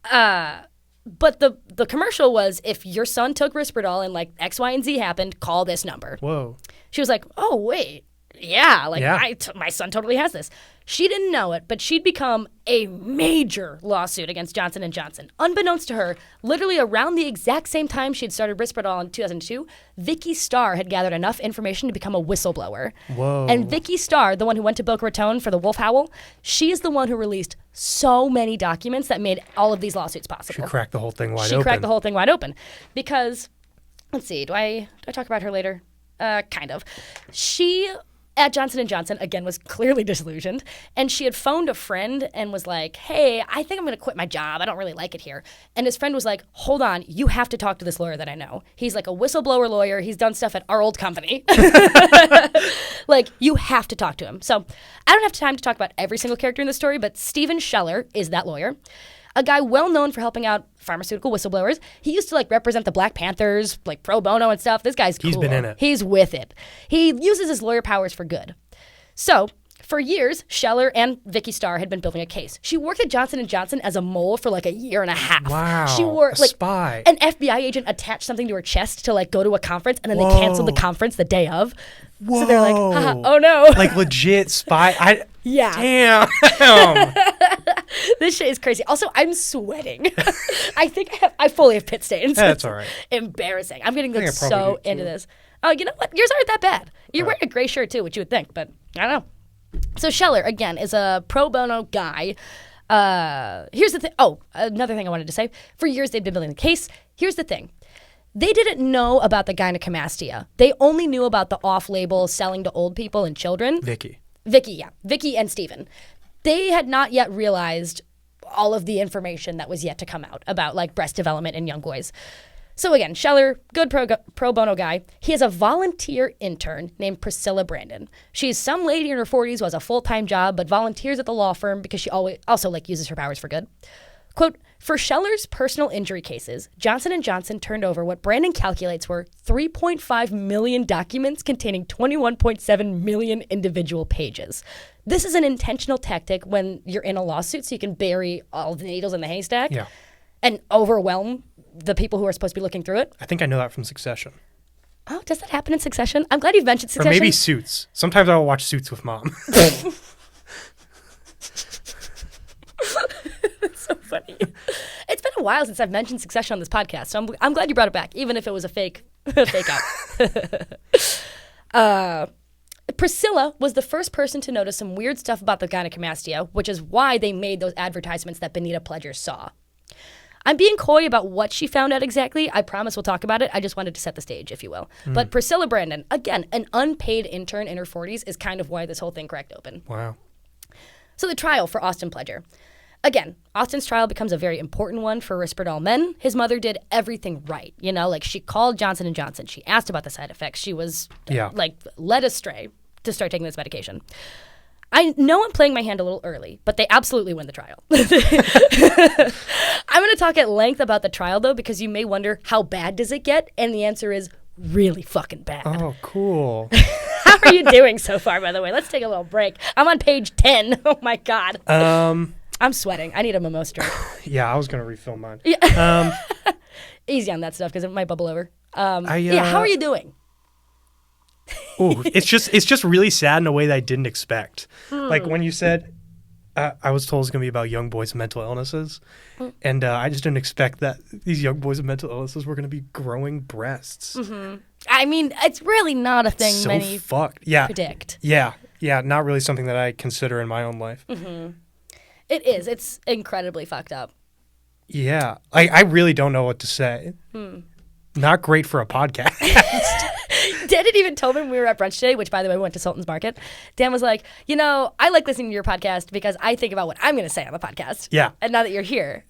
But the commercial was, if your son took Risperdal and X, Y, and Z happened, call this number. Whoa. She was like, "Oh, wait. Yeah, my son totally has this." She didn't know it, but she'd become a major lawsuit against Johnson & Johnson. Unbeknownst to her, literally around the exact same time she'd started Risperdal in 2002, Vicky Starr had gathered enough information to become a whistleblower. Whoa. And Vicky Starr, the one who went to Boca Raton for the wolf howl, she is the one who released so many documents that made all of these lawsuits possible. She cracked the whole thing wide open. She cracked the whole thing wide open. Because, let's see, do I talk about her later? Kind of. She, at Johnson & Johnson, again, was clearly disillusioned, and she had phoned a friend and was like, "Hey, I think I'm going to quit my job. I don't really like it here." And his friend was like, "Hold on, you have to talk to this lawyer that I know. He's like a whistleblower lawyer. He's done stuff at our old company." You have to talk to him. So I don't have time to talk about every single character in the story, but Stephen Scheller is that lawyer. A guy well known for helping out pharmaceutical whistleblowers. He used to represent the Black Panthers, pro bono and stuff. This guy's cool. He's been in it. He's with it. He uses his lawyer powers for good. So, for years, Scheller and Vicky Starr had been building a case. She worked at Johnson & Johnson as a mole for a year and a half. Wow. She wore a spy. An FBI agent attached something to her chest to go to a conference, and then they canceled the conference the day of. Whoa. So they're like, haha, oh no. Legit spy. Yeah. Damn. This shit is crazy. Also, I'm sweating. I think I fully have pit stains. That's all right. Embarrassing. I'm getting so into this. Oh, you know what? Yours aren't that bad. You're wearing a gray shirt too, which you would think, but I don't know. So Scheller, again, is a pro bono guy. Here's the thing. Oh, another thing I wanted to say. For years, they'd been building the case. Here's the thing. They didn't know about the gynecomastia. They only knew about the off-label selling to old people and children. Vicky, yeah. Vicky and Stephen. They had not yet realized all of the information that was yet to come out about breast development in young boys. So again, Scheller, good pro bono guy. He has a volunteer intern named Priscilla Brandon. She's some lady in her 40s who has a full-time job but volunteers at the law firm because she also uses her powers for good. Quote, For Scheller's personal injury cases, Johnson & Johnson turned over what Brandon calculates were 3.5 million documents containing 21.7 million individual pages. This is an intentional tactic when you're in a lawsuit so you can bury all the needles in the haystack and overwhelm the people who are supposed to be looking through it. I think I know that from Succession. Oh, does that happen in Succession? I'm glad you've mentioned Succession. Or maybe Suits. Sometimes I'll watch Suits with Mom. So funny. It's been a while since I've mentioned Succession on this podcast, so I'm glad you brought it back, even if it was a fake out. Priscilla was the first person to notice some weird stuff about the gynecomastia, which is why they made those advertisements that Benita Pledger saw. I'm being coy about what she found out exactly. I promise we'll talk about it. I just wanted to set the stage, if you will. But Priscilla Brandon, again, an unpaid intern in her 40s, is kind of why this whole thing cracked open. Wow. So the trial for Austin Pledger. Again, Austin's trial becomes a very important one for Risperdal men. His mother did everything right. You know, like she called Johnson & Johnson. She asked about the side effects. She was led astray to start taking this medication. I know I'm playing my hand a little early, but they absolutely win the trial. I'm going to talk at length about the trial, though, because you may wonder, how bad does it get? And the answer is really fucking bad. Oh, cool. How are you doing so far, by the way? Let's take a little break. I'm on page 10. Oh, my God. I'm sweating. I need a mimosa drink. Yeah, I was going to refill mine. Yeah. Easy on that stuff because it might bubble over. How are you doing? Ooh, it's just really sad in a way that I didn't expect. Like when you said, I was told it's going to be about young boys with mental illnesses, and I just didn't expect that these young boys with mental illnesses were going to be growing breasts. Mm-hmm. I mean, it's really not a thing so many predict. Yeah, not really something that I consider in my own life. Mm-hmm. It is. It's incredibly fucked up. Yeah, I really don't know what to say. Not great for a podcast. Dan had even told me when we were at brunch today, which, by the way, we went to Sultan's Market. Dan was like, I like listening to your podcast because I think about what I'm going to say on the podcast. Yeah. And now that you're here.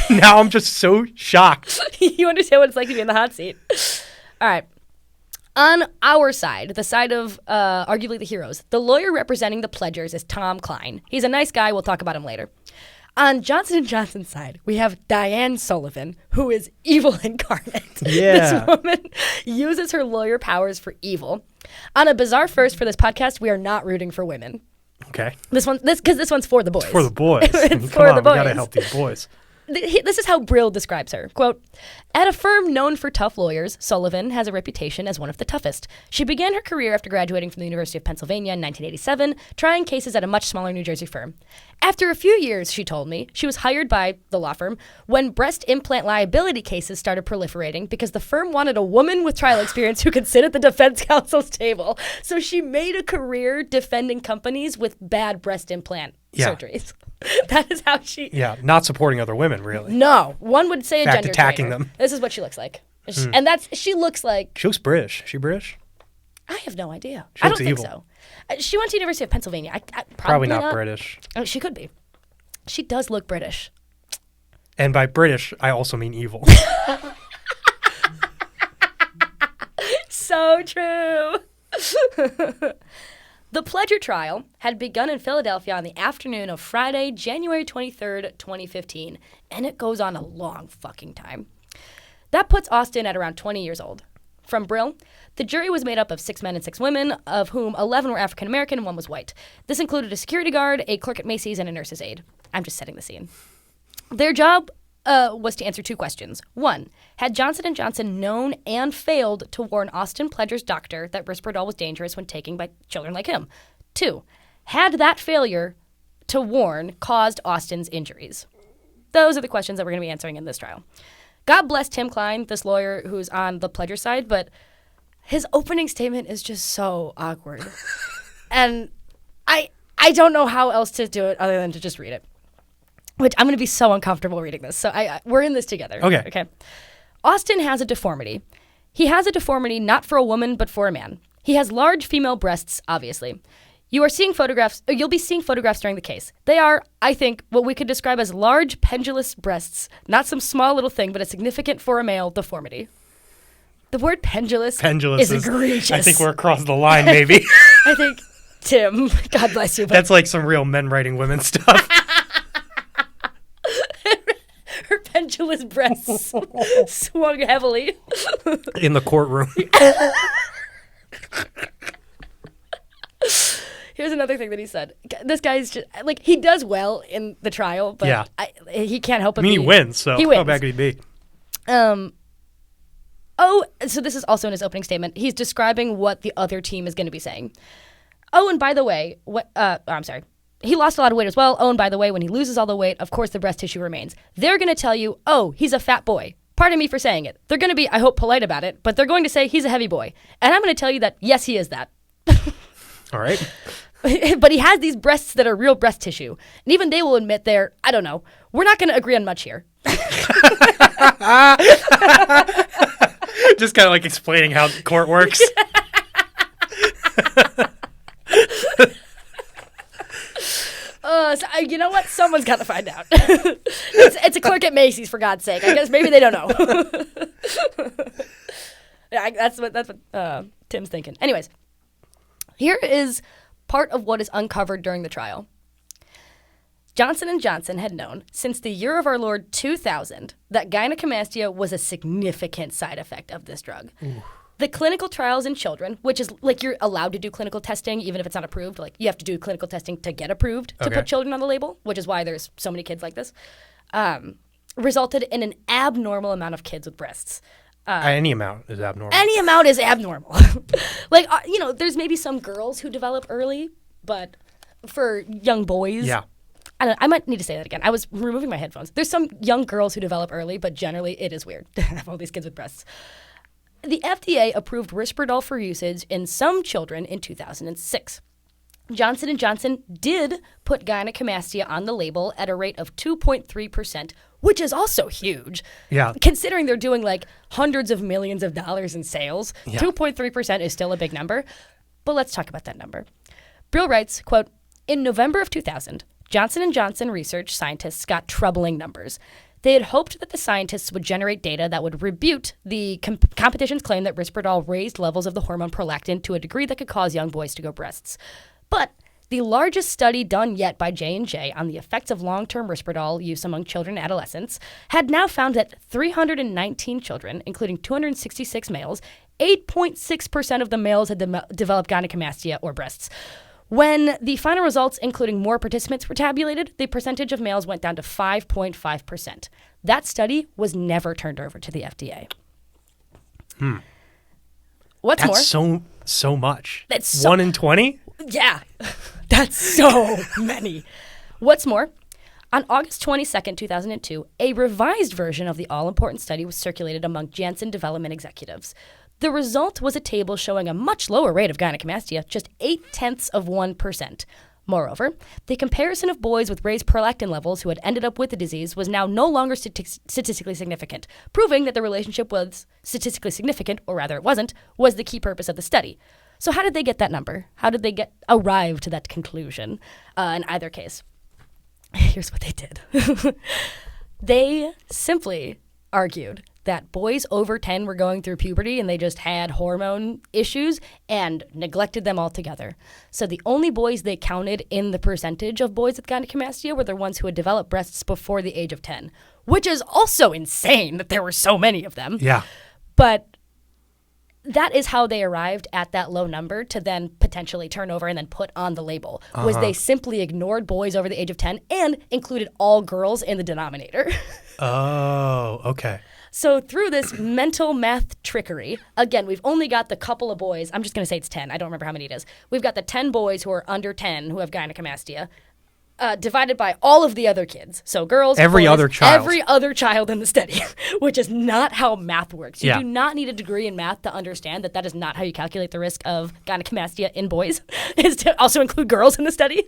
Now I'm just so shocked. You understand what it's like to be in the hot seat. All right. On our side, the side of arguably the heroes, the lawyer representing the Pledgers is Tom Klein. He's a nice guy. We'll talk about him later. On Johnson & Johnson's side, we have Diane Sullivan, who is evil incarnate. Yeah. This woman uses her lawyer powers for evil. On a bizarre first for this podcast, we are not rooting for women. Okay. This one's for the boys. It's for the boys. It's Come for on, the boys. We gotta help these boys. This is how Brill describes her. Quote, at a firm known for tough lawyers, Sullivan has a reputation as one of the toughest. She began her career after graduating from the University of Pennsylvania in 1987, trying cases at a much smaller New Jersey firm. After a few years, she told me, she was hired by the law firm when breast implant liability cases started proliferating because the firm wanted a woman with trial experience who could sit at the defense counsel's table. So she made a career defending companies with bad breast implant surgeries. That is how she... Yeah, not supporting other women, really. No. One would say a gender attacking traitor. them. This is what she looks like. And she looks like... She looks British. Is she British? I have no idea. She I don't looks think evil. so. She went to University of Pennsylvania. Probably not British. Oh, she could be. She does look British. And by British, I also mean evil. So true. The Pledger trial had begun in Philadelphia on the afternoon of Friday, January 23rd, 2015, and it goes on a long fucking time. That puts Austin at around 20 years old. From Brill, the jury was made up of 6 men and 6 women, of whom 11 were African American and 1 was white. This included a security guard, a clerk at Macy's, and a nurse's aide. I'm just setting the scene. Their job was to answer 2 questions. 1, had Johnson & Johnson known and failed to warn Austin Pledger's doctor that Risperdal was dangerous when taken by children like him? 2, had that failure to warn caused Austin's injuries? Those are the questions that we're going to be answering in this trial. God bless Tim Klein, this lawyer who's on the Pledger side, but his opening statement is just so awkward. And I don't know how else to do it other than to just read it. Which I'm going to be so uncomfortable reading this. So we're in this together. Okay. Austin has a deformity. He has a deformity not for a woman, but for a man. He has large female breasts, obviously. You'll be seeing photographs during the case. They are, I think, what we could describe as large pendulous breasts. Not some small little thing, but a significant for a male deformity. The word pendulous is egregious. I think we're across the line, maybe. I think, Tim, God bless you. But that's like some real men writing women stuff. Her until his breasts swung heavily. In the courtroom. Here's another thing that he said. This guy's just, like, he does well in the trial, but he can't help it. He wins, so how bad could he be? So this is also in his opening statement. He's describing what the other team is going to be saying. Oh, and by the way, I'm sorry. He lost a lot of weight as well. Oh, and by the way, when he loses all the weight, of course the breast tissue remains. They're going to tell you, oh, he's a fat boy. Pardon me for saying it. They're going to be, I hope, polite about it, but they're going to say he's a heavy boy. And I'm going to tell you that, yes, he is that. All right. But he has these breasts that are real breast tissue. And even they will admit they're, I don't know, we're not going to agree on much here. Just kind of like explaining how the court works. So, you know what? Someone's got to find out. It's a clerk at Macy's, for God's sake. I guess maybe they don't know. Yeah, that's what Tim's thinking. Anyways, here is part of what is uncovered during the trial. Johnson & Johnson had known since the year of our Lord 2000 that gynecomastia was a significant side effect of this drug. Ooh. The clinical trials in children, which is like you're allowed to do clinical testing even if it's not approved. Like you have to do clinical testing to get approved to put children on the label, which is why there's so many kids like this, resulted in an abnormal amount of kids with breasts. Any amount is abnormal. Any amount is abnormal. Like, there's maybe some girls who develop early, but for young boys... Yeah. I might need to say that again. I was removing my headphones. There's some young girls who develop early, but generally it is weird to have all these kids with breasts. The FDA approved Risperdal for usage in some children in 2006. Johnson & Johnson did put gynecomastia on the label at a rate of 2.3%, which is also huge. Yeah. Considering they're doing like hundreds of millions of dollars in sales, 2.3% is still a big number. But let's talk about that number. Brill writes, quote, in November of 2000, Johnson & Johnson research scientists got troubling numbers. They had hoped that the scientists would generate data that would rebutte the competition's claim that Risperdal raised levels of the hormone prolactin to a degree that could cause young boys to grow breasts. But the largest study done yet by J&J on the effects of long-term Risperdal use among children and adolescents had now found that 319 children, including 266 males, 8.6% of the males had developed gynecomastia or breasts. When the final results, including more participants, were tabulated, the percentage of males went down to 5.5%. That study was never turned over to the FDA. What's more? That's so much. That's 1 in 20? Yeah. That's so many. What's more? On August 22nd, 2002, a revised version of the all-important study was circulated among Janssen development executives. The result was a table showing a much lower rate of gynecomastia, just 0.8%. Moreover, the comparison of boys with raised prolactin levels who had ended up with the disease was now no longer statistically significant, proving that the relationship was statistically significant, or rather it wasn't, was the key purpose of the study. So how did they get that number? How did they arrive to that conclusion in either case? Here's what they did. They simply argued that boys over 10 were going through puberty and they just had hormone issues and neglected them altogether. So the only boys they counted in the percentage of boys with gynecomastia were the ones who had developed breasts before the age of 10, which is also insane that there were so many of them. Yeah. But that is how they arrived at that low number to then potentially turn over and then put on the label, was they simply ignored boys over the age of 10 and included all girls in the denominator. Oh, okay. So through this mental math trickery, again, we've only got the couple of boys. I'm just going to say it's 10. I don't remember how many it is. We've got the 10 boys who are under 10 who have gynecomastia, divided by all of the other kids. So girls, every boys, other child. Every other child in the study, which is not how math works. You Yeah. do not need a degree in math to understand that that is not how you calculate the risk of gynecomastia in boys, is to also include girls in the study.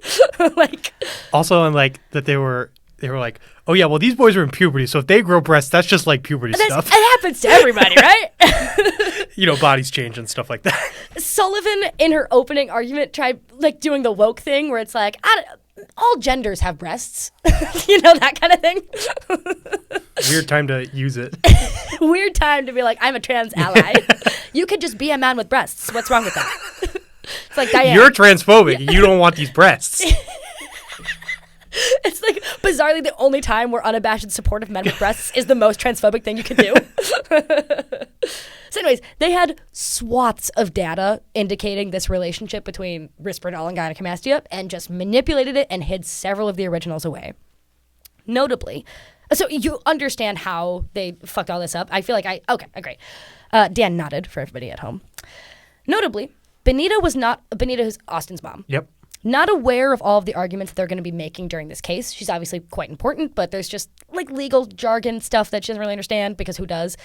Also, I'm like, that they were like, oh yeah, well these boys are in puberty, so if they grow breasts, that's just like puberty stuff. It happens to everybody, right? Bodies change and stuff like that. Sullivan, in her opening argument, tried doing the woke thing where it's like, all genders have breasts. That kind of thing. Weird time to use it. Weird time to be like, I'm a trans ally. You could just be a man with breasts. What's wrong with that? It's like, Diane. You're transphobic. You don't want these breasts. It's like, Bizarrely, the only time where unabashed support of men with breasts is the most transphobic thing you can do. So anyways, they had swaths of data indicating this relationship between Risperdal and gynecomastia and just manipulated it and hid several of the originals away. Notably, so you understand how they fucked all this up. I feel like okay, great. Dan nodded for everybody at home. Notably, Benita who's Austin's mom. Yep. Not aware of all of the arguments that they're going to be making during this case. She's obviously quite important, but there's just like legal jargon stuff that she doesn't really understand because who does?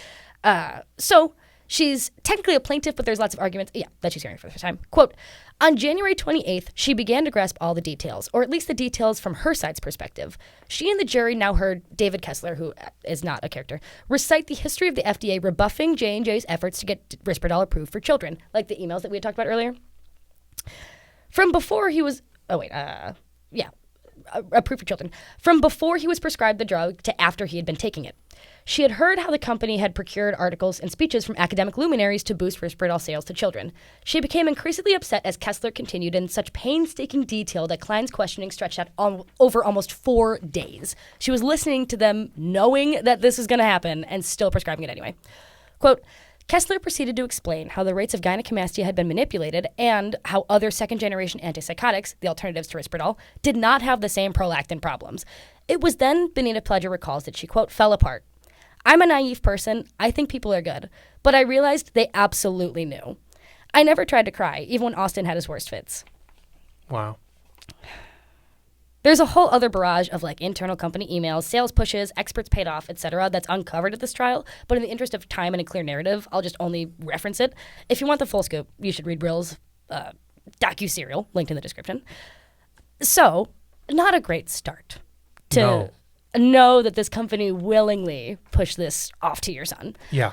So she's technically a plaintiff, but there's lots of arguments, that she's hearing for the first time. Quote, on January 28th, she began to grasp all the details, or at least the details from her side's perspective. She and the jury now heard David Kessler, who is not a character, recite the history of the FDA rebuffing J&J's efforts to get Risperdal approved for children, like the emails that we had talked about earlier. From before he was, approved for children. From before he was prescribed the drug to after he had been taking it. She had heard how the company had procured articles and speeches from academic luminaries to boost Risperdal sales to children. She became increasingly upset as Kessler continued in such painstaking detail that Klein's questioning stretched out over almost 4 days. She was listening to them, knowing that this was going to happen, and still prescribing it anyway. Quote, Kessler proceeded to explain how the rates of gynecomastia had been manipulated and how other second-generation antipsychotics, the alternatives to Risperdal, did not have the same prolactin problems. It was then Benita Pledger recalls that she, quote, fell apart. I'm a naive person. I think people are good. But I realized they absolutely knew. I never tried to cry, even when Austin had his worst fits. Wow. There's a whole other barrage of like internal company emails, sales pushes, experts paid off, etc. that's uncovered at this trial. But in the interest of time and a clear narrative, I'll just only reference it. If you want the full scoop, you should read Brill's docu-serial, linked in the description. So, not a great start to know that this company willingly pushed this off to your son. Yeah.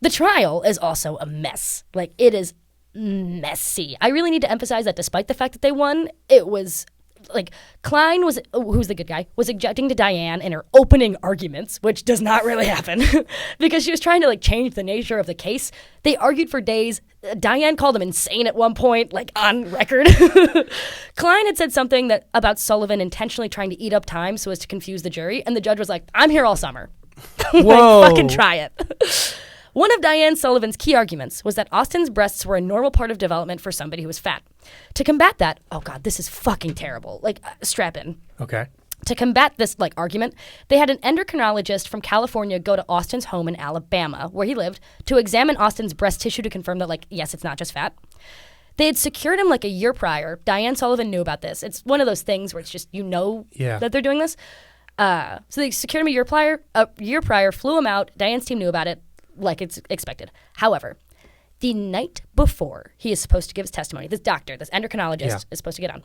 The trial is also a mess. Like, it is messy. I really need to emphasize that despite the fact that they won, it was... Like, Klein was, who's the good guy, was objecting to Diane in her opening arguments, which does not really happen, because she was trying to, like, change the nature of the case. They argued for days. Diane called him insane at one point, like, on record. Klein had said something about Sullivan intentionally trying to eat up time so as to confuse the jury, and the judge was like, I'm here all summer. Whoa. Like, fucking try it. One of Diane Sullivan's key arguments was that Austin's breasts were a normal part of development for somebody who was fat. To combat that, oh God, this is fucking terrible. Like, strap in. Okay. To combat this, like, argument, they had an endocrinologist from California go to Austin's home in Alabama, where he lived, to examine Austin's breast tissue to confirm that, like, yes, it's not just fat. They had secured him, like, a year prior. Diane Sullivan knew about this. It's one of those things where it's just, that they're doing this. So they secured him a year prior, flew him out. Diane's team knew about it. Like it's expected. However, the night before he is supposed to give his testimony, this doctor, this endocrinologist is supposed to get on.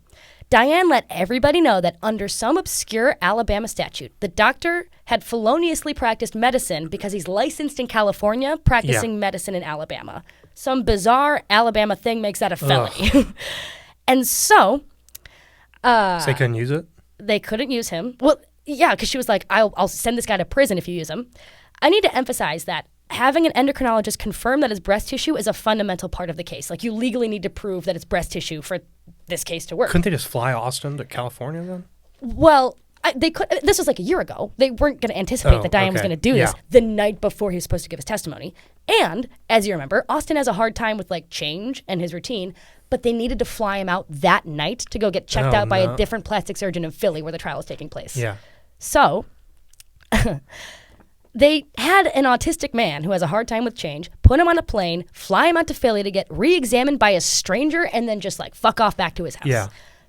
Diane let everybody know that under some obscure Alabama statute, the doctor had feloniously practiced medicine because he's licensed in California, practicing medicine in Alabama. Some bizarre Alabama thing makes that a felony. And so... So they couldn't use it? They couldn't use him. Well, yeah, because she was like, I'll send this guy to prison if you use him. I need to emphasize that having an endocrinologist confirm that it's breast tissue is a fundamental part of the case. Like, you legally need to prove that it's breast tissue for this case to work. Couldn't they just fly Austin to California then? Well, they could. This was like a year ago. They weren't going to anticipate that Diane was going to do this the night before he was supposed to give his testimony. And, as you remember, Austin has a hard time with, like, change and his routine, but they needed to fly him out that night to go get checked out by a different plastic surgeon in Philly where the trial is taking place. Yeah. So... They had an autistic man who has a hard time with change, put him on a plane, fly him out to Philly to get re-examined by a stranger, and then just, like, fuck off back to his house. Yeah.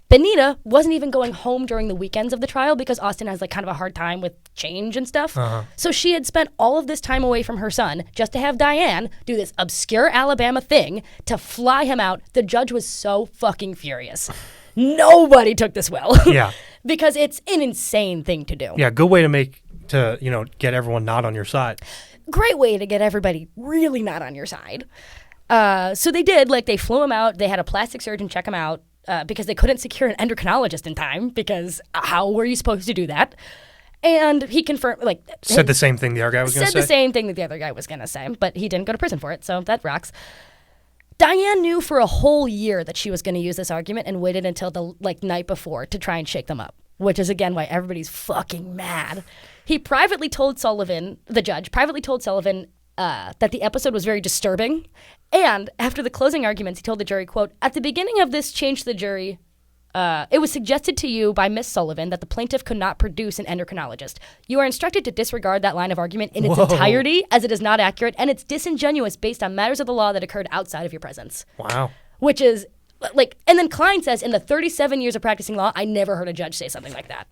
Benita wasn't even going home during the weekends of the trial because Austin has, like, kind of a hard time with change and stuff. So she had spent all of this time away from her son just to have Diane do this obscure Alabama thing to fly him out. The judge was so fucking furious. Nobody took this well. Yeah. Because it's an insane thing to do. Yeah, good way to get everyone not on your side. Great way to get everybody really not on your side. So they did, like, they flew him out. They had a plastic surgeon check him out because they couldn't secure an endocrinologist in time because how were you supposed to do that? And he confirmed, like... Said the same thing the other guy was going to say? Said the same thing that the other guy was going to say, but he didn't go to prison for it, so that rocks. Diane knew for a whole year that she was going to use this argument and waited until the, like, night before to try and shake them up. which is, again, why everybody's fucking mad. He privately told Sullivan, the judge, privately told Sullivan that the episode was very disturbing. And after the closing arguments, he told the jury, quote, "At the beginning of this change to the jury, it was suggested to you by Miss Sullivan that the plaintiff could not produce an endocrinologist. You are instructed to disregard that line of argument in its entirety, as it is not accurate, and it's disingenuous based on matters of the law that occurred outside of your presence." Wow. Which is, like, and then Klein says, in the 37 years of practicing law, I never heard a judge say something like that.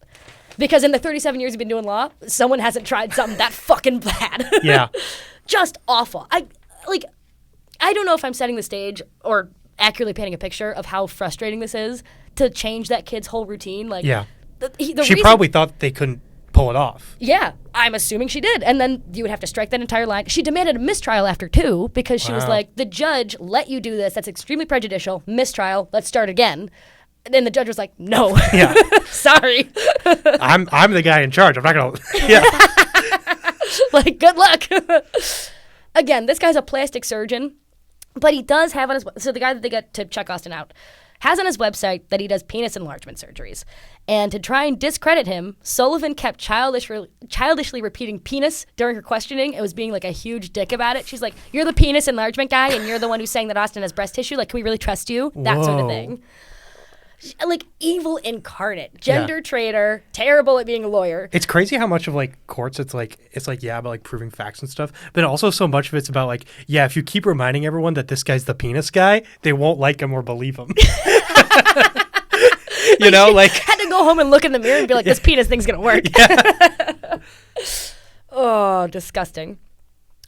Because in the 37 years he's been doing law, someone hasn't tried something that fucking bad. Yeah. Just awful. I don't know if I'm setting the stage or accurately painting a picture of how frustrating this is to change that kid's whole routine. Like, yeah. The she probably thought they couldn't pull it off. Yeah, I'm assuming she did. And then you would have to strike that entire line. She demanded a mistrial after 2 because she was like, the judge let you do this. That's extremely prejudicial. Mistrial. Let's start again. And the judge was like, no. Yeah. Sorry. I'm the guy in charge. I'm not going to. Yeah. Like, good luck. Again, this guy's a plastic surgeon, but he does have on his... So the guy that they get to check Austin out has on his website that he does penis enlargement surgeries. And to try and discredit him, Sullivan kept childishly repeating penis during her questioning. It was being like a huge dick about it. She's like, "You're the penis enlargement guy, and you're the one who's saying that Austin has breast tissue. Like, can we really trust you?" That sort of thing. Like, evil incarnate, gender traitor, terrible at being a lawyer. It's crazy how much of like courts it's like yeah, about like proving facts and stuff, but also so much of it's about like, yeah, if you keep reminding everyone that this guy's the penis guy, they won't like him or believe him. You know, like, had to go home and look in the mirror and be like, this penis thing's gonna work. Yeah. Oh, disgusting.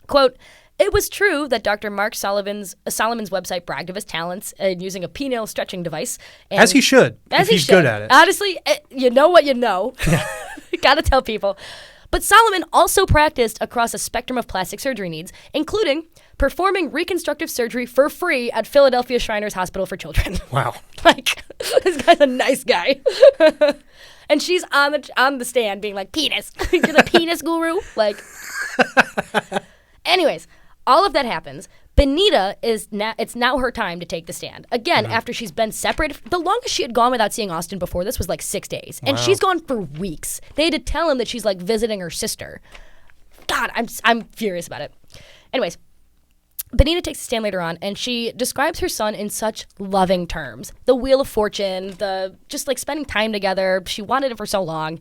Quote, "It was true that Dr. Mark Solomon's website bragged of his talents in using a penile stretching device. And as he should. As he's good at it. Honestly, you know what you know. Gotta tell people. But Solomon also practiced across a spectrum of plastic surgery needs, including performing reconstructive surgery for free at Philadelphia Shriners Hospital for Children." Wow. Like, this guy's a nice guy. And she's on the stand being like, "Penis. You're the penis guru?" Like, anyways. All of that happens. Benita it's now her time to take the stand. Again, after she's been separated. The longest she had gone without seeing Austin before this was like 6 days. And she's gone for weeks. They had to tell him that she's like visiting her sister. God, I'm furious about it. Anyways, Benita takes the stand later on, and she describes her son in such loving terms. The Wheel of Fortune, the just like spending time together. She wanted him for so long.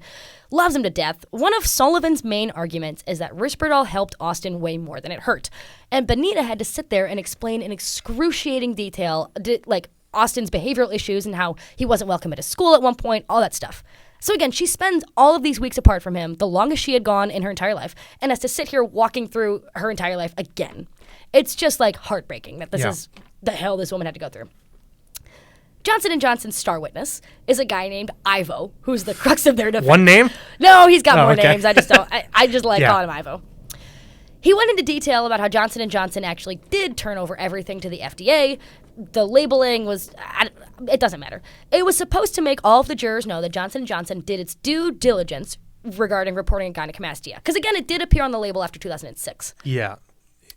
Loves him to death. One of Sullivan's main arguments is that Risperdal helped Austin way more than it hurt. And Benita had to sit there and explain in excruciating detail, like, Austin's behavioral issues and how he wasn't welcome at his school at one point, all that stuff. So again, she spends all of these weeks apart from him, the longest she had gone in her entire life, and has to sit here walking through her entire life again. It's just, like, heartbreaking that this is the hell this woman had to go through. Johnson & Johnson's star witness is a guy named Ivo, who's the crux of their defense. One name? No, he's got more names. I just don't. I just like calling him Ivo. He went into detail about how Johnson & Johnson actually did turn over everything to the FDA. The labeling was, it doesn't matter. It was supposed to make all of the jurors know that Johnson & Johnson did its due diligence regarding reporting gynecomastia. Because again, it did appear on the label after 2006. Yeah.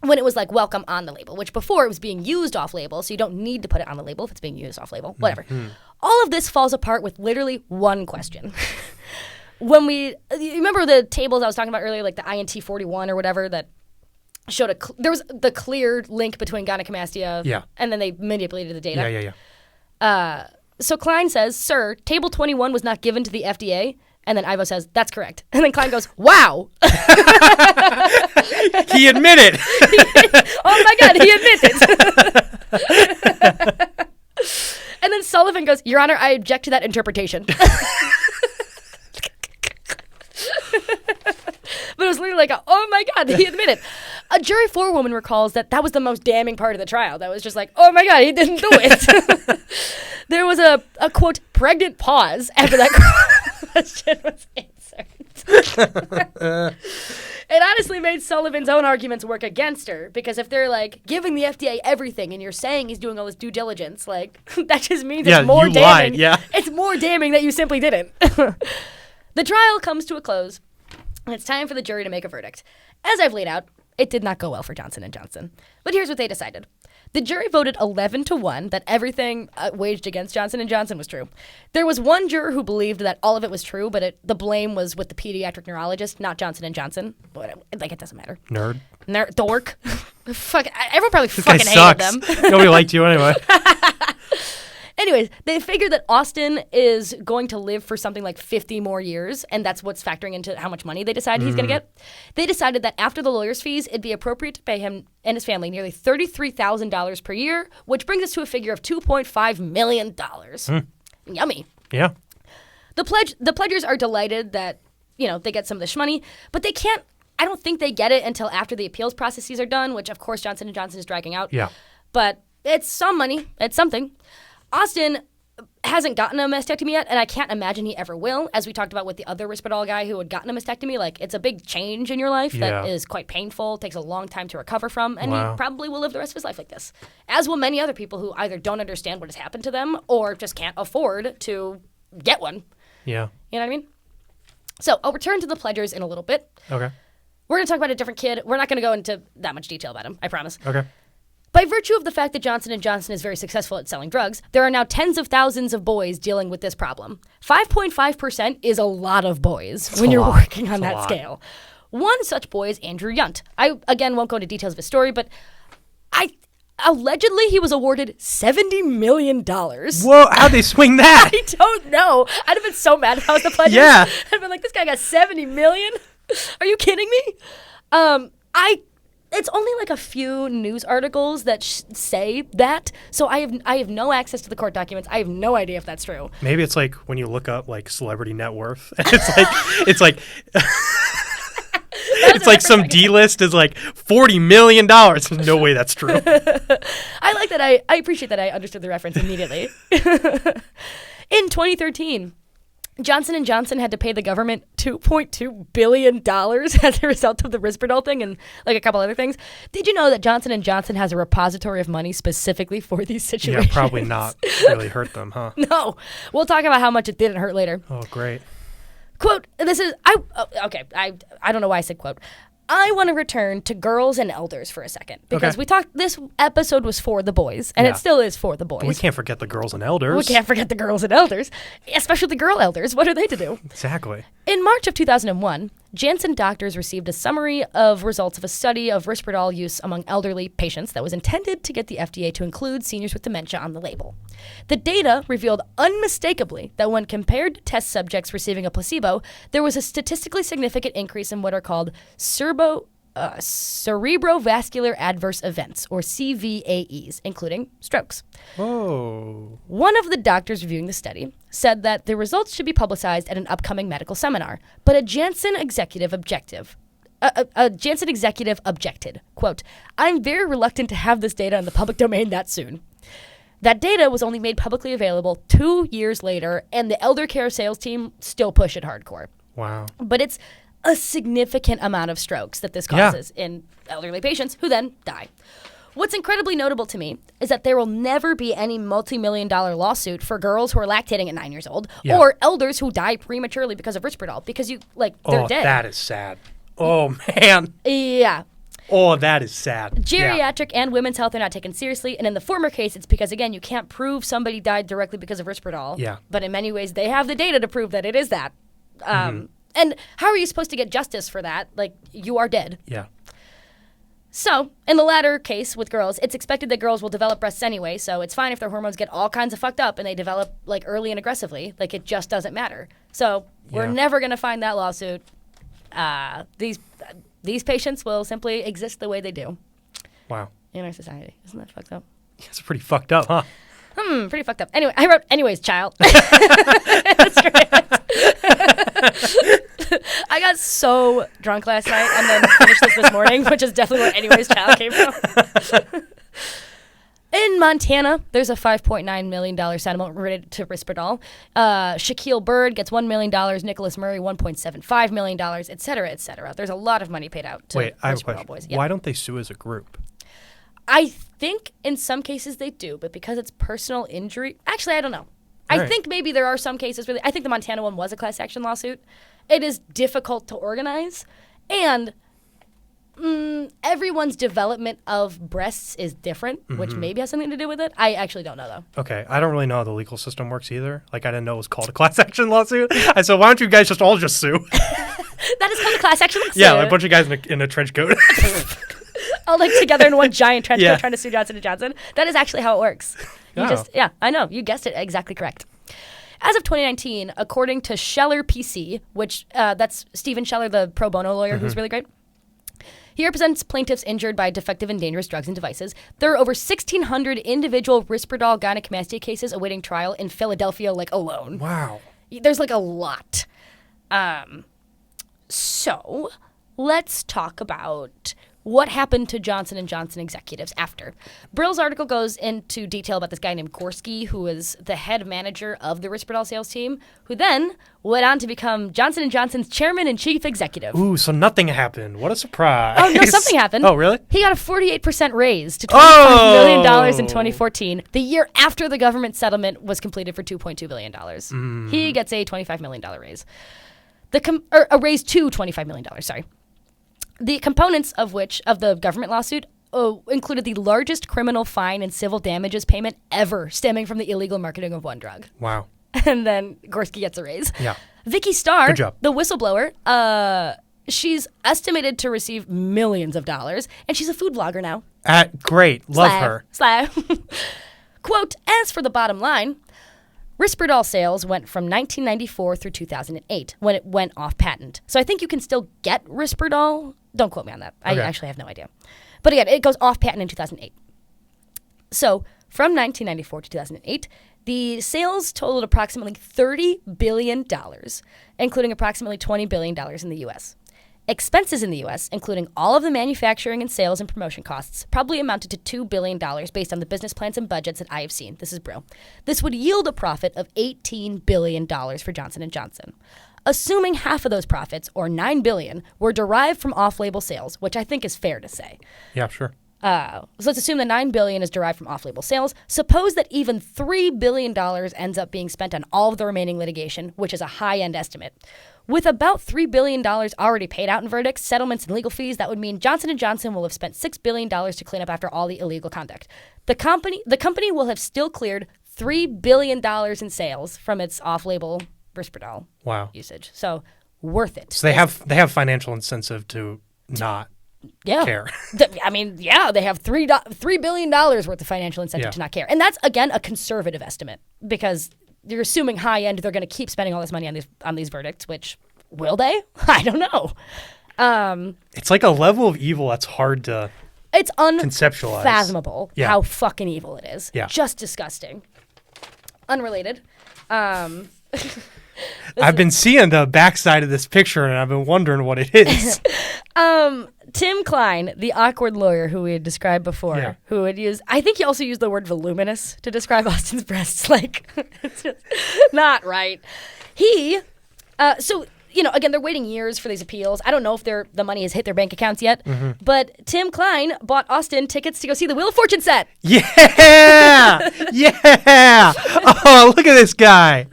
When it was like welcome on the label, which before it was being used off label, so you don't need to put it on the label if it's being used off label, whatever. Mm-hmm. All of this falls apart with literally one question. You remember the tables I was talking about earlier, like the INT 41 or whatever, that showed there was the clear link between gynecomastia, and then they manipulated the data. So Klein says, "Sir, table 21 was not given to the FDA." And then Ivo says, "That's correct." And then Klein goes, "Wow." He admitted. Oh my God, he admitted. And then Sullivan goes, "Your Honor, I object to that interpretation." But it was literally like, oh my God, he admitted. A jury forewoman recalls that was the most damning part of the trial. That was just like, oh my God, he didn't do it. There was a quote, pregnant pause after that question was answered. It honestly made Sullivan's own arguments work against her, because if they're like giving the FDA everything and you're saying he's doing all this due diligence, like that just means it's more damning. Lied, It's more damning that you simply didn't. The trial comes to a close, and it's time for the jury to make a verdict. As I've laid out, It did not go well for Johnson & Johnson. But here's what they decided. The jury voted 11-1 that everything waged against Johnson & Johnson was true. There was one juror who believed that all of it was true, but the blame was with the pediatric neurologist, not Johnson & Johnson. But, it doesn't matter. Dork. Fuck. Everyone probably fucking hated them. Nobody liked you anyway. Anyways, they figured that Austin is going to live for something like 50 more years, and that's what's factoring into how much money they decide he's going to get. They decided that after the lawyer's fees, it'd be appropriate to pay him and his family nearly $33,000 per year, which brings us to a figure of $2.5 million. Yummy. Yeah. The pledgers are delighted that, they get some of this money, but they can't, I don't think they get it until after the appeals processes are done, which, of course, Johnson & Johnson is dragging out. Yeah. But it's some money. It's something. Austin hasn't gotten a mastectomy yet, and I can't imagine he ever will. As we talked about with the other Risperdal guy who had gotten a mastectomy, it's a big change in your life that is quite painful, takes a long time to recover from, and he probably will live the rest of his life like this. As will many other people who either don't understand what has happened to them or just can't afford to get one. Yeah. You know what I mean? So I'll return to the pledgers in a little bit. Okay. We're going to talk about a different kid. We're not going to go into that much detail about him, I promise. Okay. By virtue of the fact that Johnson & Johnson is very successful at selling drugs, there are now tens of thousands of boys dealing with this problem. 5.5% is a lot of boys when you're working on that scale. One such boy is Andrew Yunt. I, again, won't go into details of his story, but allegedly he was awarded $70 million. Whoa, how'd they swing that? I don't know. I'd have been so mad if I was the pledger. Yeah. I'd been like, this guy got $70 million? Are you kidding me? It's only like a few news articles that say that, so I have no access to the court documents. I have no idea if that's true. Maybe it's like when you look up celebrity net worth, and it's like it's like some D-list is like $40 million. No way that's true. I like that. I appreciate that I understood the reference immediately. In 2013. Johnson & Johnson had to pay the government $2.2 billion as a result of the Risperdal thing and a couple other things. Did you know that Johnson & Johnson has a repository of money specifically for these situations? Yeah, probably not really hurt them, huh? No. We'll talk about how much it didn't hurt later. Oh, great. Quote, I don't know why I said quote. I want to return to girls and elders for a second because we talked. This episode was for the boys, and it still is for the boys. But we can't forget the girls and elders. We can't forget the girls and elders, especially the girl elders. What are they to do? Exactly. In March of 2001, Janssen doctors received a summary of results of a study of Risperdal use among elderly patients that was intended to get the FDA to include seniors with dementia on the label. The data revealed unmistakably that when compared to test subjects receiving a placebo, there was a statistically significant increase in what are called cerebrovascular adverse events, or CVAEs, including strokes. Oh. One of the doctors reviewing the study said that the results should be publicized at an upcoming medical seminar, but a Janssen executive objected. Quote, I'm very reluctant to have this data in the public domain that soon. That data was only made publicly available 2 years later, and the elder care sales team still push it hardcore. Wow. But it's a significant amount of strokes that this causes in elderly patients who then die. What's incredibly notable to me is that there will never be any multi-million-dollar lawsuit for girls who are lactating at 9 years old or elders who die prematurely because of Risperdal because they're dead. That is sad. Oh, man. Yeah. Oh, that is sad. Geriatric and women's health are not taken seriously, and in the former case, it's because, again, you can't prove somebody died directly because of Risperdal. Yeah. But in many ways, they have the data to prove that it is that. And how are you supposed to get justice for that? You are dead. Yeah. So, in the latter case with girls, it's expected that girls will develop breasts anyway, so it's fine if their hormones get all kinds of fucked up and they develop, early and aggressively. It just doesn't matter. So, we're never going to find that lawsuit. These patients will simply exist the way they do. Wow. In our society. Isn't that fucked up? It's pretty fucked up, huh? Pretty fucked up. Anyway, I wrote, anyways, child. That's great. I got so drunk last night and then finished this morning, which is definitely where anyways, child came from. In Montana, there's a $5.9 million settlement related to Risperdal. Shaquille Bird gets $1 million, Nicholas Murray $1.75 million, et cetera, et cetera. There's a lot of money paid out to Wait, I have a Risperdal question. boys. Why don't they sue as a group? I think in some cases they do, but because it's personal injury... Actually, I don't know. I think maybe there are some cases where... I think the Montana one was a class action lawsuit. It is difficult to organize, and Everyone's development of breasts is different, which maybe has something to do with it. I actually don't know, though. Okay, I don't really know how the legal system works either. Like, I didn't know it was called a class action lawsuit. I said, why don't you guys just all just sue? That is called a class action lawsuit. Yeah, a bunch of guys in a trench coat. All like together in one giant trench coat trying to sue Johnson & Johnson. That is actually how it works. I know. You guessed it exactly correct. As of 2019, according to Scheller PC, which that's Stephen Scheller, the pro bono lawyer who's really great, he represents plaintiffs injured by defective and dangerous drugs and devices. There are over 1,600 individual Risperdal gynecomastia cases awaiting trial in Philadelphia, like, alone. Wow. There's, like, a lot. So let's talk about what happened to Johnson & Johnson executives after. Brill's article goes into detail about this guy named Gorski, who was the head manager of the Risperdal sales team, who then went on to become Johnson & Johnson's chairman and chief executive. Ooh, so nothing happened. What a surprise. Oh, no, something happened. Oh, really? He got a 48% raise to $25 million in 2014, the year after the government settlement was completed for $2.2 billion. He gets a $25 million raise. A raise to $25 million, sorry. The components of the government lawsuit included the largest criminal fine and civil damages payment ever stemming from the illegal marketing of one drug. Wow. And then Gorski gets a raise. Yeah. Vicky Starr, Good job. the whistleblower, she's estimated to receive millions of dollars, and she's a food blogger now. Great. Love her. Quote, as for the bottom line, Risperdal sales went from 1994 through 2008 when it went off patent. So I think you can still get Risperdal. Don't quote me on that. I actually have no idea. But again, it goes off patent in 2008. So from 1994 to 2008, the sales totaled approximately $30 billion, including approximately $20 billion in the U.S. Expenses in the U.S., including all of the manufacturing and sales and promotion costs, probably amounted to $2 billion based on the business plans and budgets that I have seen. This is Brill. This would yield a profit of $18 billion for Johnson & Johnson. Assuming half of those profits, or $9 billion, were derived from off-label sales, which I think is fair to say. Yeah, sure. So let's assume the $9 billion is derived from off-label sales. Suppose that even $3 billion ends up being spent on all of the remaining litigation, which is a high-end estimate. With about $3 billion already paid out in verdicts, settlements, and legal fees, that would mean Johnson & Johnson will have spent $6 billion to clean up after all the illegal conduct. The company will have still cleared $3 billion in sales from its off-label Risperdal usage. So worth it. So they have financial incentive to not care. They have $3 billion worth of financial incentive to not care. And that's, again, a conservative estimate because you're assuming high end they're going to keep spending all this money on these verdicts, which will they? I don't know. It's like a level of evil that's hard to conceptualize. Unfathomable how fucking evil it is. Yeah. Just disgusting. Unrelated. I've been seeing the backside of this picture and I've been wondering what it is. Tim Klein, the awkward lawyer who we had described before, who had used, I think he also used the word voluminous to describe Austin's breasts. Like, it's just not right. Again, they're waiting years for these appeals. I don't know if the money has hit their bank accounts yet, but Tim Klein bought Austin tickets to go see the Wheel of Fortune set. Yeah! Yeah! Oh, look at this guy.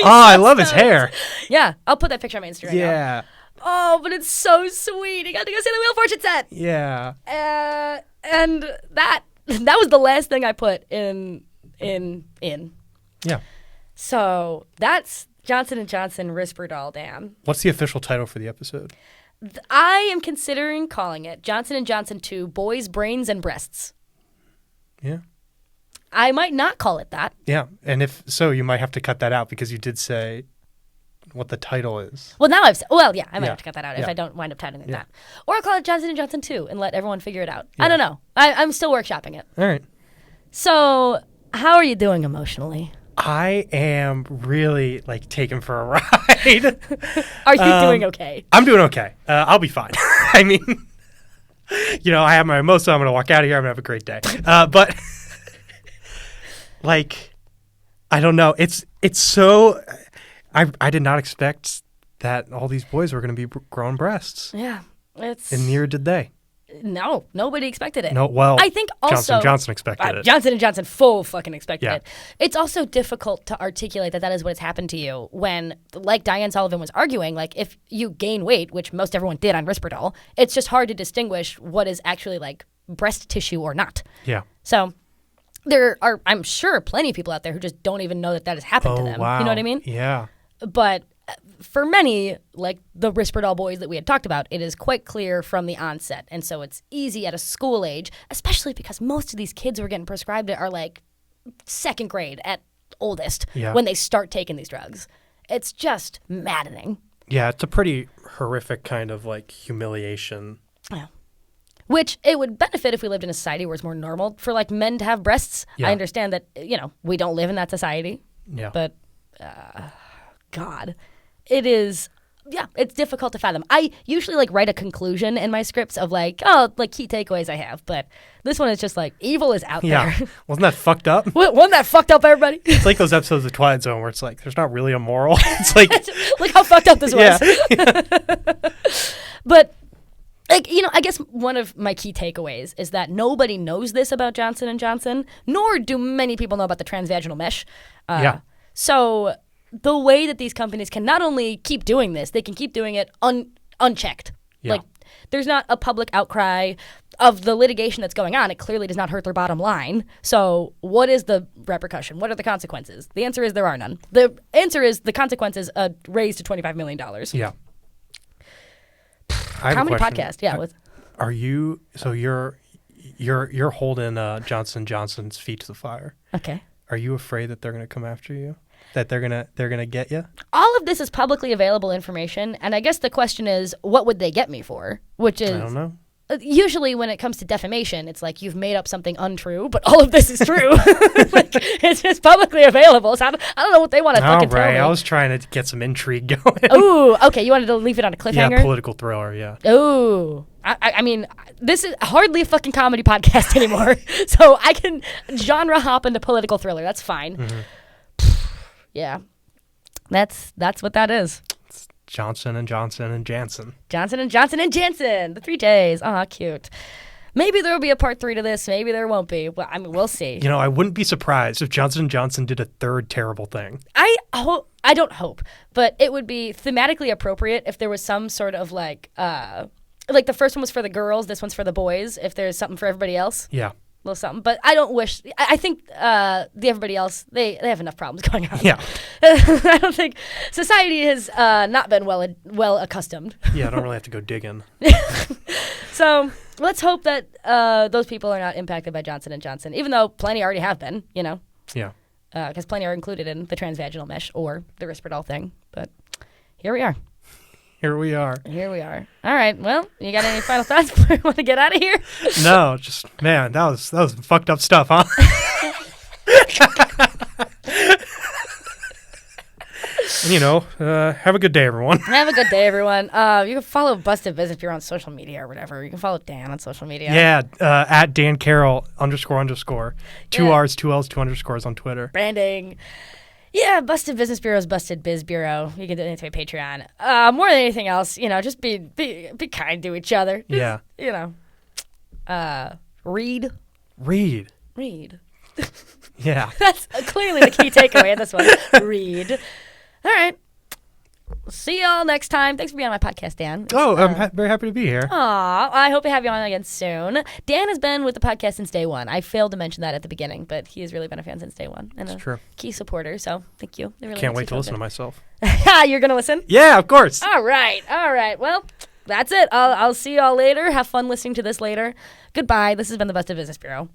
I love his hair. Yeah, I'll put that picture on my Instagram. Yeah. Oh, but it's so sweet. He got to go see the Wheel of Fortune set. Yeah. And that was the last thing I put in. Yeah. So that's Johnson & Johnson Risperdal, Dan. What's the official title for the episode? I am considering calling it Johnson & Johnson 2 Boys, Brains, and Breasts. Yeah. I might not call it that. Yeah. And if so, you might have to cut that out because you did say what the title is. Well, now I might have to cut that out if I don't wind up titling it that. Or I'll call it Johnson & Johnson 2 and let everyone figure it out. Yeah. I don't know. I'm still workshopping it. All right. So how are you doing emotionally? I am really taken for a ride. Are you doing okay? I'm doing okay. I'll be fine. I mean, I have my most, so I'm going to walk out of here. I'm going to have a great day. But I don't know. It's so, I did not expect that all these boys were going to be growing breasts. Yeah. And neither did they. No, nobody expected it. No, well, I think also Johnson expected it. Johnson & Johnson full fucking expected Yeah. it. It's also difficult to articulate that is what has happened to you when, like Diane Sullivan was arguing, like if you gain weight, which most everyone did on Risperdal, it's just hard to distinguish what is actually like breast tissue or not. Yeah. So there are, I'm sure, plenty of people out there who just don't even know that has happened to them. Wow. You know what I mean? Yeah. But for many, like the Risperdal boys that we had talked about, it is quite clear from the onset. And so it's easy at a school age, especially because most of these kids who are getting prescribed it are like second grade at oldest when they start taking these drugs. It's just maddening. Yeah, it's a pretty horrific kind of like humiliation. Yeah. Which it would benefit if we lived in a society where it's more normal for like men to have breasts. Yeah. I understand that, we don't live in that society. Yeah. But, God, it is, it's difficult to fathom. I usually like write a conclusion in my scripts of like, key takeaways I have. But this one is just like, evil is out there. Wasn't that fucked up? Wasn't that fucked up, everybody? It's like those episodes of Twilight Zone where it's like, there's not really a moral. It's like, look how fucked up this was. But, I guess one of my key takeaways is that nobody knows this about Johnson & Johnson, nor do many people know about the transvaginal mesh. So the way that these companies can not only keep doing this, they can keep doing it unchecked. Yeah. Like, there's not a public outcry of the litigation that's going on. It clearly does not hurt their bottom line. So what is the repercussion? What are the consequences? The answer is there are none. The answer is the consequences raised to $25 million. Yeah. I have Comedy a question. podcast, yeah. Are you, so you're holding Johnson & Johnson's feet to the fire. Okay. Are you afraid that they're going to come after you? That they're gonna get you? All of this is publicly available information, and I guess the question is, what would they get me for? Which is, I don't know. Usually when it comes to defamation, it's like you've made up something untrue, but all of this is true. Like, it's just publicly available, so I don't know what they want to fucking tell me. I was trying to get some intrigue going. Ooh, okay, you wanted to leave it on a cliffhanger? Yeah, political thriller, yeah. Ooh. I mean, this is hardly a fucking comedy podcast anymore, so I can genre hop into political thriller. That's fine. Mm-hmm. Yeah, that's what that is. It's Johnson & Johnson and Janssen. Johnson & Johnson and Janssen. The 3 days. Aw, cute. Maybe there will be a part 3 to this. Maybe there won't be. Well, I mean, we'll see. I wouldn't be surprised if Johnson & Johnson did a third terrible thing. I don't hope, but it would be thematically appropriate if there was some sort of like the first one was for the girls, this one's for the boys. If there's something for everybody else. Yeah. Little something, but I don't wish. I think the everybody else they have enough problems going on. Yeah, I don't think society has not been well accustomed. Yeah, I don't really have to go digging. So let's hope that those people are not impacted by Johnson & Johnson, even though plenty already have been. Yeah, because plenty are included in the transvaginal mesh or the Risperdal thing. But here we are. Here we are. All right. Well, you got any final thoughts before we want to get out of here? No, just, man, that was fucked up stuff, huh? Have a good day, everyone. Have a good day, everyone. You can follow Busted Business Bureau on social media or whatever. You can follow Dan on social media. Yeah, at Dan Carroll __. 2 R's, 2 L's, 2 underscores on Twitter. Branding. Yeah, Busted Business Bureau is Busted Biz Bureau. You can do it to my Patreon. More than anything else, just be kind to each other. Just, read. Yeah. That's clearly the key takeaway of this one. Read. All right. See y'all next time. Thanks for being on my podcast, Dan. I'm very happy to be here. Aw, I hope to have you on again soon. Dan has been with the podcast since day one. I failed to mention that at the beginning, but he has really been a fan since day one. And That's true. Key supporter, so thank you. Can't wait to listen to myself. You're going to listen? Yeah, of course. All right. Well, that's it. I'll see y'all later. Have fun listening to this later. Goodbye. This has been the Busted Business Bureau.